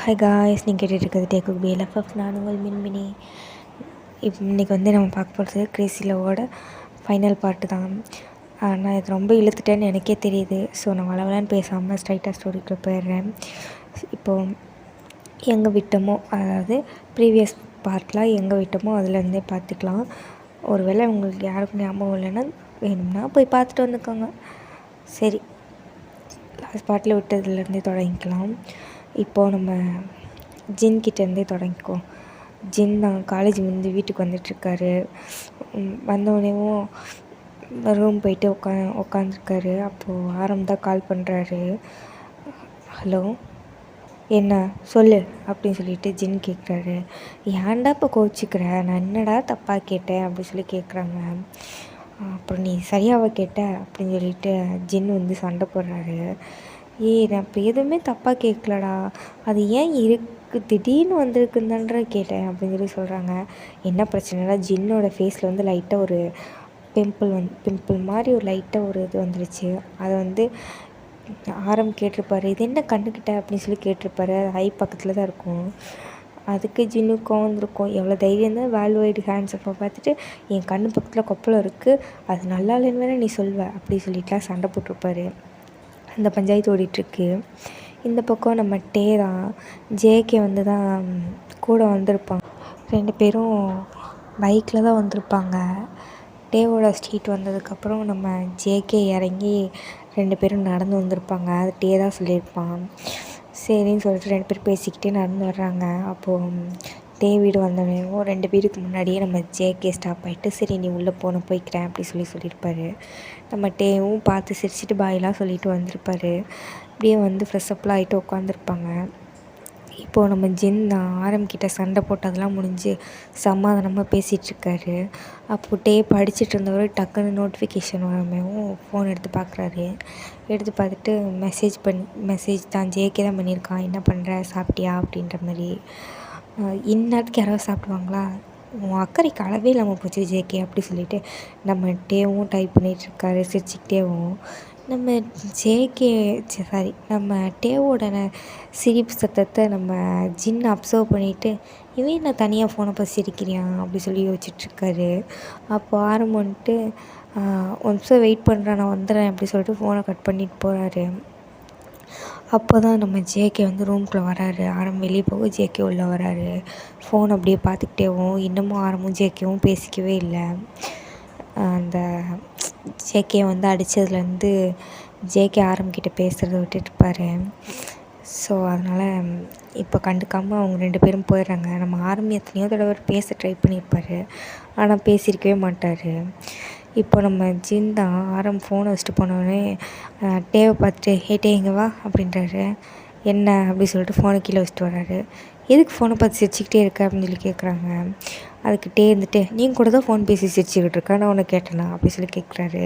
Hi guys, நீங்கள் கேட்டுட்ருக்கிறது take cook பிஎல்எஃப்எஃப். நான் உங்கள் மின்மினி. இன்றைக்கி நம்ம பார்க்க போகிறது கிரேசி லவ்வோட ஃபைனல் பார்ட்டு தான். நான் இது ரொம்ப இழுத்துட்டேன்னு எனக்கே தெரியுது. ஸோ நான் வளவலான்னு பேசாமல் ஸ்ட்ரைட்டாக ஸ்டோரிக்குள்ளே போயிடுறேன். இப்போது எங்கே விட்டோமோ, அதாவது ப்ரீவியஸ் பார்ட்டில் எங்கே விட்டோமோ அதுலேருந்தே பார்த்துக்கலாம். ஒரு வேளை உங்களுக்கு யாருக்கும் ஞாபகம் இல்லைன்னா வேணும்னா போய் பார்த்துட்டு வந்துக்கோங்க. சரி, லாஸ்ட் பார்ட்டில் விட்டதுலேருந்தே தொடங்கிக்கலாம். இப்போது நம்ம ஜின்கிட்டேருந்தே தொடங்கிக்குவோம். ஜின் தான் காலேஜ் முடிஞ்சு வீட்டுக்கு வந்துட்டுருக்காரு. வந்தோடனேவும் ரூம் போயிட்டு உட்காந்துருக்காரு. அப்போது ஆரம் தான் கால் பண்ணுறாரு. ஹலோ, என்ன சொல்லு அப்படின்னு சொல்லிட்டு ஜின் கேட்குறாரு. ஏன்டா இப்போ கோச்சிக்கிற, நான் என்னடா தப்பாக கேட்டேன் அப்படின்னு சொல்லி கேட்குறாங்க. அப்புறம் நீ சரியாக கேட்ட அப்படின்னு சொல்லிட்டு ஜின் சண்டை போடுறாரு. நான் இப்போ எதுவுமே தப்பாக கேட்கலடா, அது ஏன் திடீர்னு வந்திருக்குன்னு கேட்டேன் அப்படின்னு சொல்லி சொல்கிறாங்க. என்ன பிரச்சனைனா, ஜின்னோட ஃபேஸில் லைட்டாக ஒரு பிம்பிள் மாதிரி ஒரு லைட்டாக ஒரு இது வந்துருச்சு. அதை ஆரம் கேட்டிருப்பாரு. இது என்ன கண்ணுக்கிட்ட அப்படின்னு சொல்லி கேட்டிருப்பாரு. ஐ பக்கத்தில் தான் இருக்கும். அதுக்கு ஜின்னுக்கும் வந்திருக்கும். எவ்வளோ தைரியம் தான் வேர்ல்டு வைடு ஹேண்ட்ஸ் அப்போ பார்த்துட்டு என் கண்ணு பக்கத்தில் கொப்பளம் இருக்குது, அது நல்லா இல்லைன்னு வேணால் நீ சொல்வ அப்படி சொல்லிட்டுலாம் சண்டை போட்டிருப்பாரு. அந்த பஞ்சாயத்து ஓடிட்டுருக்கு. இந்த பக்கம் நம்ம டே தான் ஜேகே தான் கூட வந்திருப்பாங்க. 2 பேரும் பைக்கில் தான் வந்திருப்பாங்க. டேவோட ஸ்ட்ரீட் வந்ததுக்கப்புறம் நம்ம ஜேகே இறங்கி 2 பேரும் நடந்து வந்திருப்பாங்க. அது டே தான் சொல்லியிருப்பான். சரின்னு சொல்லிட்டு 2 பேர் பேசிக்கிட்டே நடந்து வர்றாங்க. அப்போது டே வீடு வந்தோடனேவும் 2 பேருக்கு முன்னாடியே நம்ம ஜேகே ஸ்டாப் ஆகிட்டு, சரி நீ உள்ளே போய்க்கிறேன் அப்படி சொல்லியிருப்பாரு. நம்ம டேவும் பார்த்து சிரிச்சிட்டு பாயெலாம் சொல்லிட்டு வந்திருப்பாரு. அப்படியே ஃப்ரெஷ்அப்லாம் ஆகிட்டு உட்காந்துருப்பாங்க. இப்போது நம்ம ஜின் தான் ஆரம்பிக்கிட்ட சண்டை போட்டதெல்லாம் முடிஞ்சு சமாதானமாக பேசிகிட்ருக்காரு. அப்போது டே படிச்சுட்டு இருந்தவர் டக்குன்னு நோட்டிஃபிகேஷன் வரமேவும் ஃபோன் எடுத்து பார்க்குறாரு. எடுத்து பார்த்துட்டு மெசேஜ் தான் ஜேகே தான் பண்ணியிருக்கான். என்ன பண்ணுற, சாப்பிட்டியா அப்படின்ற மாதிரி. இந்நேரத்துக்கு யாராவது சாப்பிடுவாங்களா, உன் அக்கறைக்கு அளவே இல்லாமல் போச்சு ஜேகே அப்படி சொல்லிட்டு நம்ம டேவும் டைப் பண்ணிகிட்ருக்காரு சிரிச்சுக்கிட்டேவும். நம்ம டேவோட சிரிப்பு சத்தத்தை நம்ம ஜின் அப்சர்வ் பண்ணிவிட்டு, இவன் நான் தனியாக ஃபோனை பார்த்து சிரிக்கிறியான் அப்படி சொல்லி யோசிச்சுட்ருக்காரு. அப்போ ஆரம் ஒரு நிமிஷம் வெயிட் பண்ணுறேன், நான் வந்துடுறேன் அப்படி சொல்லிட்டு ஃபோனை கட் பண்ணிட்டு போகிறாரு. அப்போ தான் நம்ம ஜேகே ரூம்குள்ளே வராரு. ஆரம் வெளியே போக ஜேகே உள்ளே வராரு. ஃபோன் அப்படியே பார்த்துக்கிட்டேவும் இன்னமும் ஆரமும் ஜேகேவும் பேசிக்கவே இல்லை. அந்த ஜேகே அடித்ததுலேருந்து ஜேகே ஆரம்பிக்கிட்ட பேசுகிறத விட்டுட்டுருப்பாரு. ஸோ அதனால் இப்போ கண்டுக்காமல் அவங்க 2 பேரும் போயிடுறாங்க. நம்ம ஆரம்பி எத்தனையோ தடவை பேச ட்ரை பண்ணியிருப்பார், ஆனால் பேசியிருக்கவே மாட்டார். இப்போ நம்ம ஜின் தான் ஆரம் ஃபோனை வச்சுட்டு போனோடனே டேவை பார்த்துட்டு, டே இங்கே வா அப்படின்றாரு. என்ன அப்படி சொல்லிட்டு ஃபோனை கீழே வச்சுட்டு வர்றாரு. எதுக்கு ஃபோனை பார்த்து சிரிச்சிக்கிட்டே இருக்க அப்படின்னு சொல்லி கேட்குறாங்க. அதுக்கு டே நீங்கள் கூட தான் ஃபோன் பேசி சிரிச்சுக்கிட்டு இருக்கா, நான் உன்னை கேட்டேனா அப்படி சொல்லி கேட்குறாரு.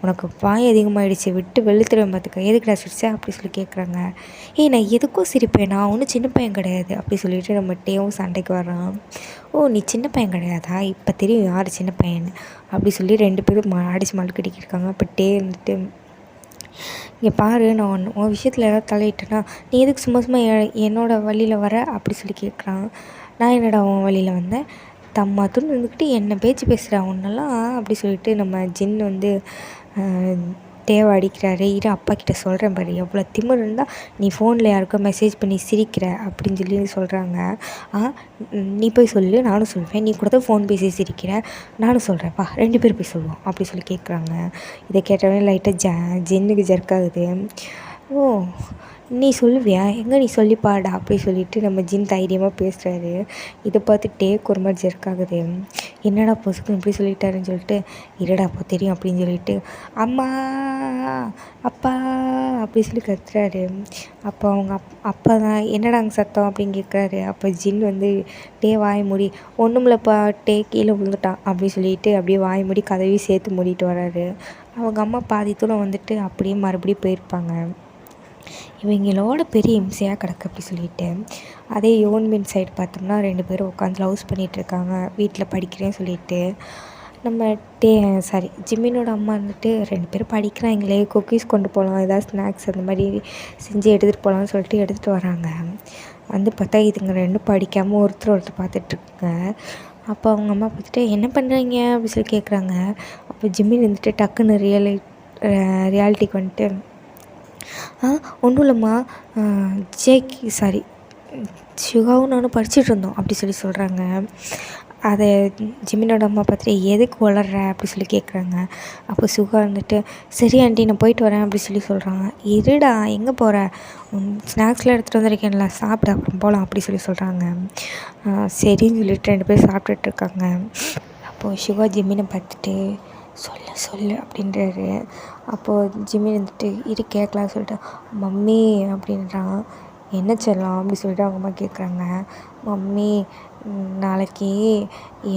உனக்கு வாய் அதிகமாகிடுச்சு, விட்டு வெளுத்துருவேன் பார்த்துக்க, எதுக்கு நான் சிரிச்சேன் அப்படி சொல்லி கேட்குறாங்க. நான் எதுக்கும் சிரிப்பேன், நான் ஒன்றும் சின்ன பையன் கிடையாது அப்படி சொல்லிட்டு நம்ம டேவும் சண்டைக்கு வர்றான். நீ சின்ன பையன் கிடையாதா, இப்போ தெரியும் யார் சின்ன பையன் அப்படி சொல்லி 2 பேரும் அடிச்சு மழுக்கடிக்கிட்டு இருக்காங்க. அப்போ டே இங்கே பாரு, நான் உன் விஷயத்தில் ஏதாவது தலையிட்டேன்னா நீ எதுக்கு சும்மா என்னோடய வழியில் வர அப்படி சொல்லி கேட்குறான். நான் என்னடா உன் வழியில் வந்தேன், தம்மாத்துன்னு இருந்துக்கிட்டு என்ன பேச்சு பேசுகிறா உன்னெல்லாம் அப்படி சொல்லிட்டு நம்ம ஜின் தேவை அடிக்கிறாரு. இரு அப்பா கிட்ட சொல்கிறேன் பாரு, எவ்வளோ திமிர் இருந்தால் நீ ஃபோனில் யாருக்கோ மெசேஜ் பண்ணி சிரிக்கிற அப்படின்னு சொல்லி சொல்கிறாங்க. நீ போய் சொல்லு, நானும் சொல்வேன், நீ கூட தான் ஃபோன் பேசி சிரிக்கிற, நானும் சொல்கிறேன்ப்பா, 2 பேர் போய் சொல்லுவோம் அப்படி சொல்லி கேட்குறாங்க. இதை கேட்டவொடனே லைட்டாக ஜின்னுக்கு ஜர்க்காகுது. நீ சொல்லுவியா, எங்கே நீ சொல்லிப்பாடா அப்படி சொல்லிட்டு நம்ம ஜின் தைரியமாக பேசுகிறாரு. இதை பார்த்து டேக்கு ஒரு மாதிரி ஜர்க்காகுது. என்னடா பொசுக்குன்னு இப்படி சொல்லிட்டாருன்னு சொல்லிட்டு, இருடா அப்போ தெரியும் அப்படின்னு சொல்லிட்டு அம்மா அப்பா அப்படி சொல்லி கத்துறாரு. அப்போ அவங்க அப்பா தான் என்னடா அங்கே சத்தம் அப்படின்னு கேட்குறாரு. அப்போ ஜின் டே வாய் மூடி, ஒன்றுமில்லப்பா டே கீழே விழுந்துட்டான் அப்படி சொல்லிட்டு அப்படியே வாய் மூடி கதவையும் சேர்த்து மூடிட்டு வராரு. அவங்க அம்மா பாதி தூரம் அப்படியே மறுபடியும் போயிருப்பாங்க. இவங்களோட பெரிய இம்சையாக கிடக்கு அப்படி சொல்லிட்டு. அதே யோன்மின் சைடு பார்த்தோம்னா 2 பேரும் உட்காந்து லவ்ஸ் பண்ணிகிட்ருக்காங்க, வீட்டில் படிக்கிறேன்னு சொல்லிட்டு. நம்ம ஜிம்மினோட அம்மா 2 பேரும் படிக்கிறாங்களே, குக்கீஸ் கொண்டு போகலாம், ஏதாவது ஸ்நாக்ஸ் அந்த மாதிரி செஞ்சு எடுத்துகிட்டு போகலான்னு சொல்லிட்டு எடுத்துகிட்டு வராங்க. வந்து பார்த்தா இதுங்க ரெண்டும் படிக்காமல் ஒருத்தர் பார்த்துட்ருக்குங்க. அப்போ அவங்க அம்மா பார்த்துட்டு என்ன பண்ணுறீங்க அப்படி சொல்லி கேட்குறாங்க. அப்போ ஜிம்மின் வந்துட்டு டக்குன்னு ரியாலிட்டிக்கு வந்துட்டு ஒன்றும் இல்லைம்மா, சாரி சுகாவும் நானும் படிச்சுட்டு இருந்தோம் அப்படி சொல்லி சொல்கிறாங்க. அதை ஜிம்மினோட அம்மா பார்த்துட்டு எதுக்கு வளர்ற அப்படி சொல்லி கேட்குறாங்க. அப்போ சுகா வந்துட்டு சரி ஆண்டி நான் போயிட்டு வரேன் அப்படி சொல்லி சொல்கிறாங்க. இருடா எங்கே போகிற, ஸ்நாக்ஸ்லாம் எடுத்துகிட்டு வந்திருக்கேன்ல சாப்பிட அப்புறம் போகலாம் அப்படி சொல்லி சொல்கிறாங்க. சரின்னு சொல்லிட்டு 2 பேரும் சாப்பிட்டுட்ருக்காங்க. அப்போது சுகா ஜிம்மினை பார்த்துட்டு சொல்லு அப்படின்றாரு. அப்போது ஜிம்மின் வந்துட்டு இரு கேட்கலாம் சொல்லிட்டு மம்மி அப்படின்றான். என்ன செல்லம் அப்படி சொல்லிட்டு அவங்க அம்மா கேட்குறாங்க. மம்மி நாளைக்கு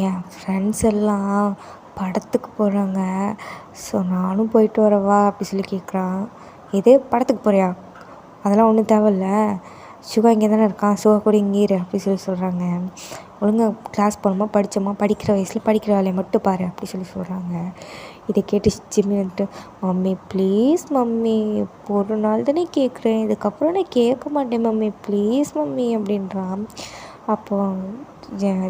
என் ஃப்ரெண்ட்ஸ் எல்லாம் படத்துக்கு போகிறாங்க, ஸோ நானும் போயிட்டு வரவா அப்படி சொல்லி கேட்குறான். எது படத்துக்கு போகிறியா, அதெல்லாம் ஒன்றும் தேவையில்ல, சுகா இங்கே தானே இருக்கான், சுகா கூட இங்கே இரு அப்படி சொல்லி சொல்கிறாங்க. ஒழுங்காக கிளாஸ் போகணுமா படித்தோமா, படிக்கிற வயசில் படிக்கிற வேலையை மட்டும் பாரு அப்படி சொல்லி சொல்கிறாங்க. இதை கேட்டு ஜிம்மி வந்துட்டு மம்மி ப்ளீஸ் மம்மி ஒரு நாள் தானே கேட்குறேன், இதுக்கப்புறம் நான் கேட்க மாட்டேன் மம்மி ப்ளீஸ் மம்மி அப்படின்றான். அப்போது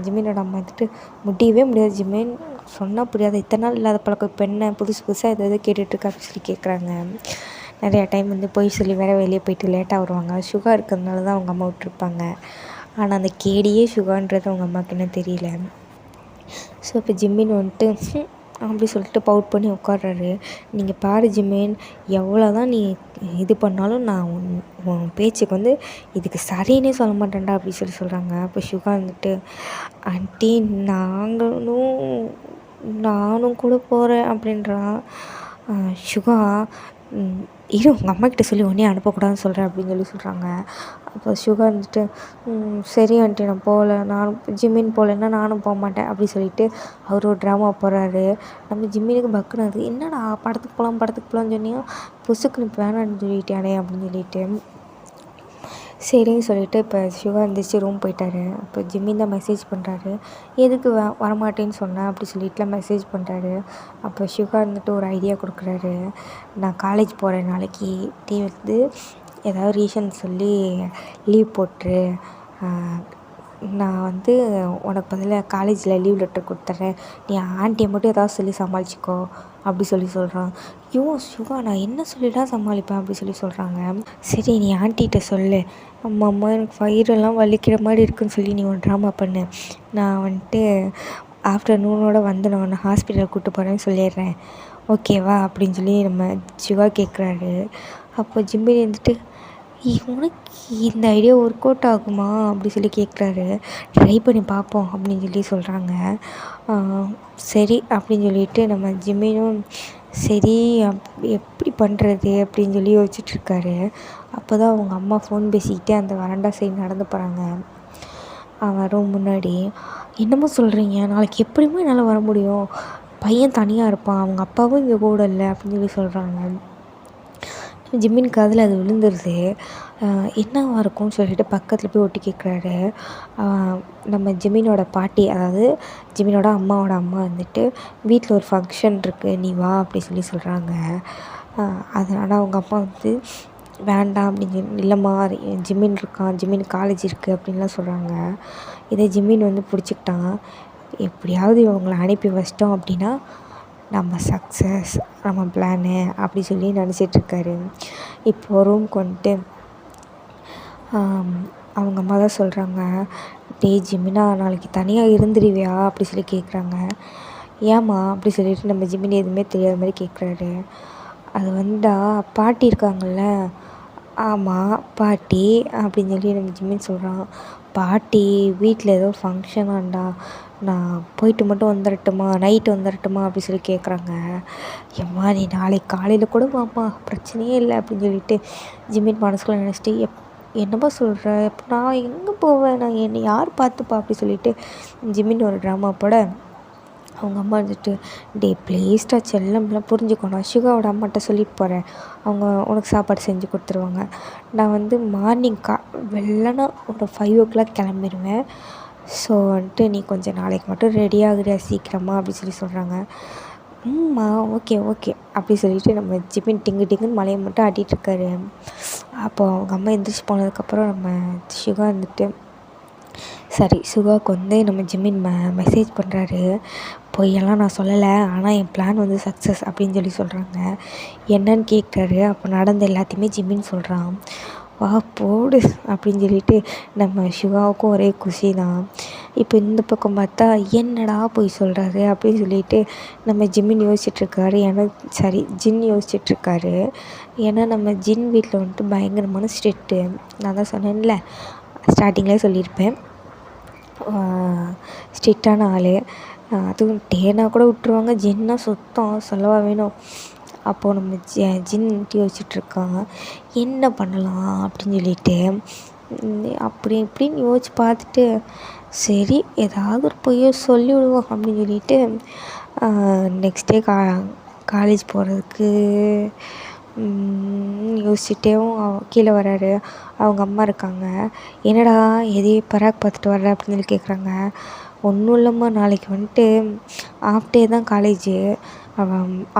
ஜிம்மினோட அம்மா வந்துட்டு முடியவே முடியாது ஜிம்மின் சொன்னால் புரியாது, இத்தனை நாள் இல்லாத பழக்கம் இப்போ என்ன புதுசு புதுசாக எதாவது கேட்டுட்ருக்கா அப்படி சொல்லி கேட்குறாங்க. நிறையா டைம் வந்து போய் சொல்லி வேறு வெளியே போயிட்டு லேட்டாக வருவாங்க. சுகா இருக்கிறதுனால தான் அவங்க அம்மா விட்டுருப்பாங்க. ஆனால் அந்த கேடியே சுகான்றது அவங்க அம்மாவுக்கு என்ன தெரியல. ஸோ இப்போ ஜிம்மின் வந்துட்டு அப்படி சொல்லிட்டு பவுட் பண்ணி உட்கார்றாரு. நீங்கள் பாரு ஜிம்மின், எவ்வளோ தான் நீ இது பண்ணாலும் நான் உன் பேச்சுக்கு வந்து இதுக்கு சரின்னே சொல்ல மாட்டேன்டா அப்படி சொல்லி சொல்கிறாங்க. அப்போ சுகா வந்துட்டு ஆண்டி நானும் கூட போகிறேன் அப்படின்றான். சுகா இரு உங்கள் அம்மாக்கிட்ட சொல்லி ஒன்றே அனுப்பக்கூடாதுன்னு சொல்கிறேன் அப்படின்னு சொல்லி சொல்கிறாங்க. அப்போ சுகா வந்துட்டு சரி ஆண்டி நான் போகல, நானும் ஜிம்மின் போகலன்னா நானும் போக மாட்டேன் அப்படி சொல்லிட்டு அவர் ஒரு ட்ராமா போடுறாரு. நம்ம ஜிம்மினுக்கு பக்குனது என்னடா படத்துக்கு போகலான்னு சொன்னியும் புசுக்குன்னு இப்போ வேணான்னு சொல்லிட்டானே அப்படின்னு சொல்லிட்டு சரின்னு சொல்லிவிட்டு இப்போ சுகா இருந்துச்சு ரூம் போயிட்டார். அப்போ ஜிம்மின் தான் மெசேஜ் பண்ணுறாரு. எதுக்கு வரமாட்டேன்னு சொன்னேன் அப்படி சொல்லிட்டுலாம் மெசேஜ் பண்ணுறாரு. அப்போ சுகா இருந்துட்டு ஒரு ஐடியா கொடுக்குறாரு. நான் காலேஜ் போகிறேன் நாளைக்கு, நீ வந்து ஏதாவது ரீசன் சொல்லி லீவ் போட்டுரு, நான் வந்து உனக்கு பதிலாக காலேஜில் லீவ் லெட்டர் கொடுத்துட்றேன், நீ ஆண்டியை மட்டும் ஏதாவது சொல்லி சமாளிச்சிக்கோ அப்படி சொல்லி சொல்கிறான். சுகா நான் என்ன சொல்லிதான் சமாளிப்பேன் அப்படி சொல்லி சொல்கிறாங்க. சரி நீ ஆண்டிகிட்ட சொல்லு, அம்மா எனக்கு வயிறெல்லாம் வலிக்கிற மாதிரி இருக்குன்னு சொல்லி நீ ஒரு ட்ராமா பண்ணு, நான் வந்துட்டு ஆஃப்டர்நூனோட வந்து நான் உன்னை ஹாஸ்பிட்டலுக்கு கூப்பிட்டு போகிறேன்னு சொல்லிடுறேன், ஓகேவா அப்படின்னு சொல்லி நம்ம சுகா கேட்குறாரு. அப்போ ஜிம்மி வந்துட்டு உனக்கு இந்த ஐடியா ஒர்க் அவுட் ஆகுமா அப்படி சொல்லி கேட்குறாரு. ட்ரை பண்ணி பார்ப்போம் அப்படின்னு சொல்லி சொல்கிறாங்க. சரி அப்படின்னு சொல்லிட்டு நம்ம ஜிம்மினும் சரி எப்படி பண்ணுறது அப்படின்னு சொல்லி யோசிச்சுட்ருக்காரு. அப்போ தான் அவங்க அம்மா ஃபோன் பேசிக்கிட்டே அந்த வராண்டா சைடு நடந்து போகிறாங்க. அவன் ரூம் முன்னாடி என்னமோ சொல்கிறீங்க, நாளைக்கு எப்படியுமே என்னால் வர முடியும், பையன் தனியாக இருப்பான், அவங்க அப்பாவும் இங்கே கூட இல்லை அப்படின்னு சொல்லி சொல்கிறாங்க. ஜிம்மின் காதில் அது விழுந்துருது. என்னவா இருக்கும்னு சொல்லிட்டு பக்கத்தில் போய் ஒட்டி கேட்குறாரு. நம்ம ஜிம்மினோட பாட்டி, அதாவது ஜிம்மினோட அம்மாவோட அம்மா வந்துட்டு வீட்டில் ஒரு ஃபங்க்ஷன் இருக்குது நீ வா அப்படி சொல்லி சொல்கிறாங்க. அதனால் அவங்க அப்பா வந்து வேண்டாம் அப்படின்னு இல்லைம்மா ஜிம்மின் இருக்கான், ஜிம்மின் காலேஜ் இருக்குது அப்படின்லாம் சொல்கிறாங்க. இதே ஜிம்மின் வந்து பிடிச்சிக்கிட்டான், எப்படியாவது இவங்களை அனுப்பி வச்சிட்டோம் அப்படின்னா நம்ம சக்ஸஸ், நம்ம பிளானு அப்படி சொல்லி நினச்சிட்ருக்காரு. இப்போது ரூம்க்கு வந்துட்டு அவங்க அம்மா தான் சொல்கிறாங்க, டேய் ஜிம்மினா நாளைக்கு தனியாக இருந்துருவியா அப்படி சொல்லி கேட்குறாங்க. ஏம்மா அப்படி சொல்லிட்டு நம்ம ஜிம்மினி எதுவுமே தெரியாத மாதிரி கேட்குறாரு. அது வந்தா பாட்டி இருக்காங்கள்ல, ஆமாம் பாட்டி அப்படின்னு சொல்லி நம்ம ஜிம்மின் சொல்கிறான். பாட்டி வீட்டில் ஏதோ ஃபங்க்ஷனாண்டா, நான் போயிட்டு மட்டும் வந்துடட்டுமா, நைட்டு வந்துடட்டுமா அப்படி சொல்லி கேட்குறாங்க. எம்மா நீ நாளைக்கு காலையில் கூட வாம்மா பிரச்சனையே இல்லை அப்படின்னு சொல்லிட்டு ஜிம்மின் மனசுக்குள்ள நினச்சிட்டு என்னப்பா சொல்கிற, இப்போ நான் எங்கே போவேன், நான் என்னை யார் பார்த்துப்பா அப்படி சொல்லிட்டு ஜிம்மின் ஒரு ட்ராமா போட அவங்க அம்மா வந்துட்டு ப்ளீஸ்டா செல்லம்லாம் புரிஞ்சுக்கோ, நான் சுகாவோட அம்மாட்ட சொல்லிட்டு போகிறேன், அவங்க உனக்கு சாப்பாடு செஞ்சு கொடுத்துருவாங்க, நான் வந்து மார்னிங் வெள்ளனா ஒரு 5 o'clock கிளம்பிடுவேன், ஸோ வந்துட்டு நீ கொஞ்சம் நாளைக்கு மட்டும் ரெடி ஆகுறியா சீக்கிரமாக அப்படி சொல்லி சொல்கிறாங்க. ஓகே அப்படி சொல்லிட்டு நம்ம ஜிம்மின் டிங்குன்னு மலையை மட்டும் ஆட்டிகிட்ருக்காரு. அப்போது அவங்க அம்மா எந்திரிச்சு போனதுக்கப்புறம் நம்ம சுகா வந்துட்டு சுகாவுக்கு வந்து நம்ம ஜிம்மின் மெசேஜ் பண்ணுறாரு. பொய்யெல்லாம் நான் சொல்லலை, ஆனால் என் பிளான் வந்து சக்ஸஸ் அப்படின்னு சொல்கிறாங்க. என்னன்னு கேட்குறாரு. அப்போ நடந்த எல்லாத்தையுமே ஜிம்மின்னு சொல்கிறான். வா போடு அப்படின்னு சொல்லிட்டு நம்ம சிவாவுக்கும் ஒரே குஷி தான். இப்போ இந்த பக்கம் பார்த்தா என்னடா போய் சொல்கிறாரு அப்படின்னு சொல்லிட்டு நம்ம ஜிம்மின் யோசிச்சுட்ருக்காரு. ஜின் யோசிச்சுட்ருக்காரு. ஏன்னா நம்ம ஜின் வீட்டில் வந்துட்டு பயங்கரமான ஸ்ட்ரிக்ட்டு. நான் தான் சொன்னேன்ல, ஸ்டார்டிங்லேயே சொல்லியிருப்பேன், ஸ்ட்ரிக்டான ஆள். அதுவும் டேனா கூட விட்ருவாங்க, ஜின்னா சுத்தம் சொல்லவா வேணும். அப்போது நம்ம ஜின் யோசிச்சுட்ருக்காங்க என்ன பண்ணலாம் அப்படின்னு சொல்லிட்டு. அப்படி இப்படின்னு யோசிச்சு பார்த்துட்டு சரி ஏதாவது ஒரு பொய்யை சொல்லி விடுவோம் அப்படின்னு சொல்லிட்டு நெக்ஸ்ட் டே காலேஜ் போகிறதுக்கு யோசிச்சுட்டேவும் கீழே வராரு. அவங்க அம்மா இருக்காங்க. என்னடா எதையும் பராக் பார்த்துட்டு வர்ற அப்படின்னு சொல்லி கேட்குறாங்க. ஒன்றும் இல்லைம்மா, நாளைக்கு வந்துட்டு ஆஃப் டே தான் காலேஜு,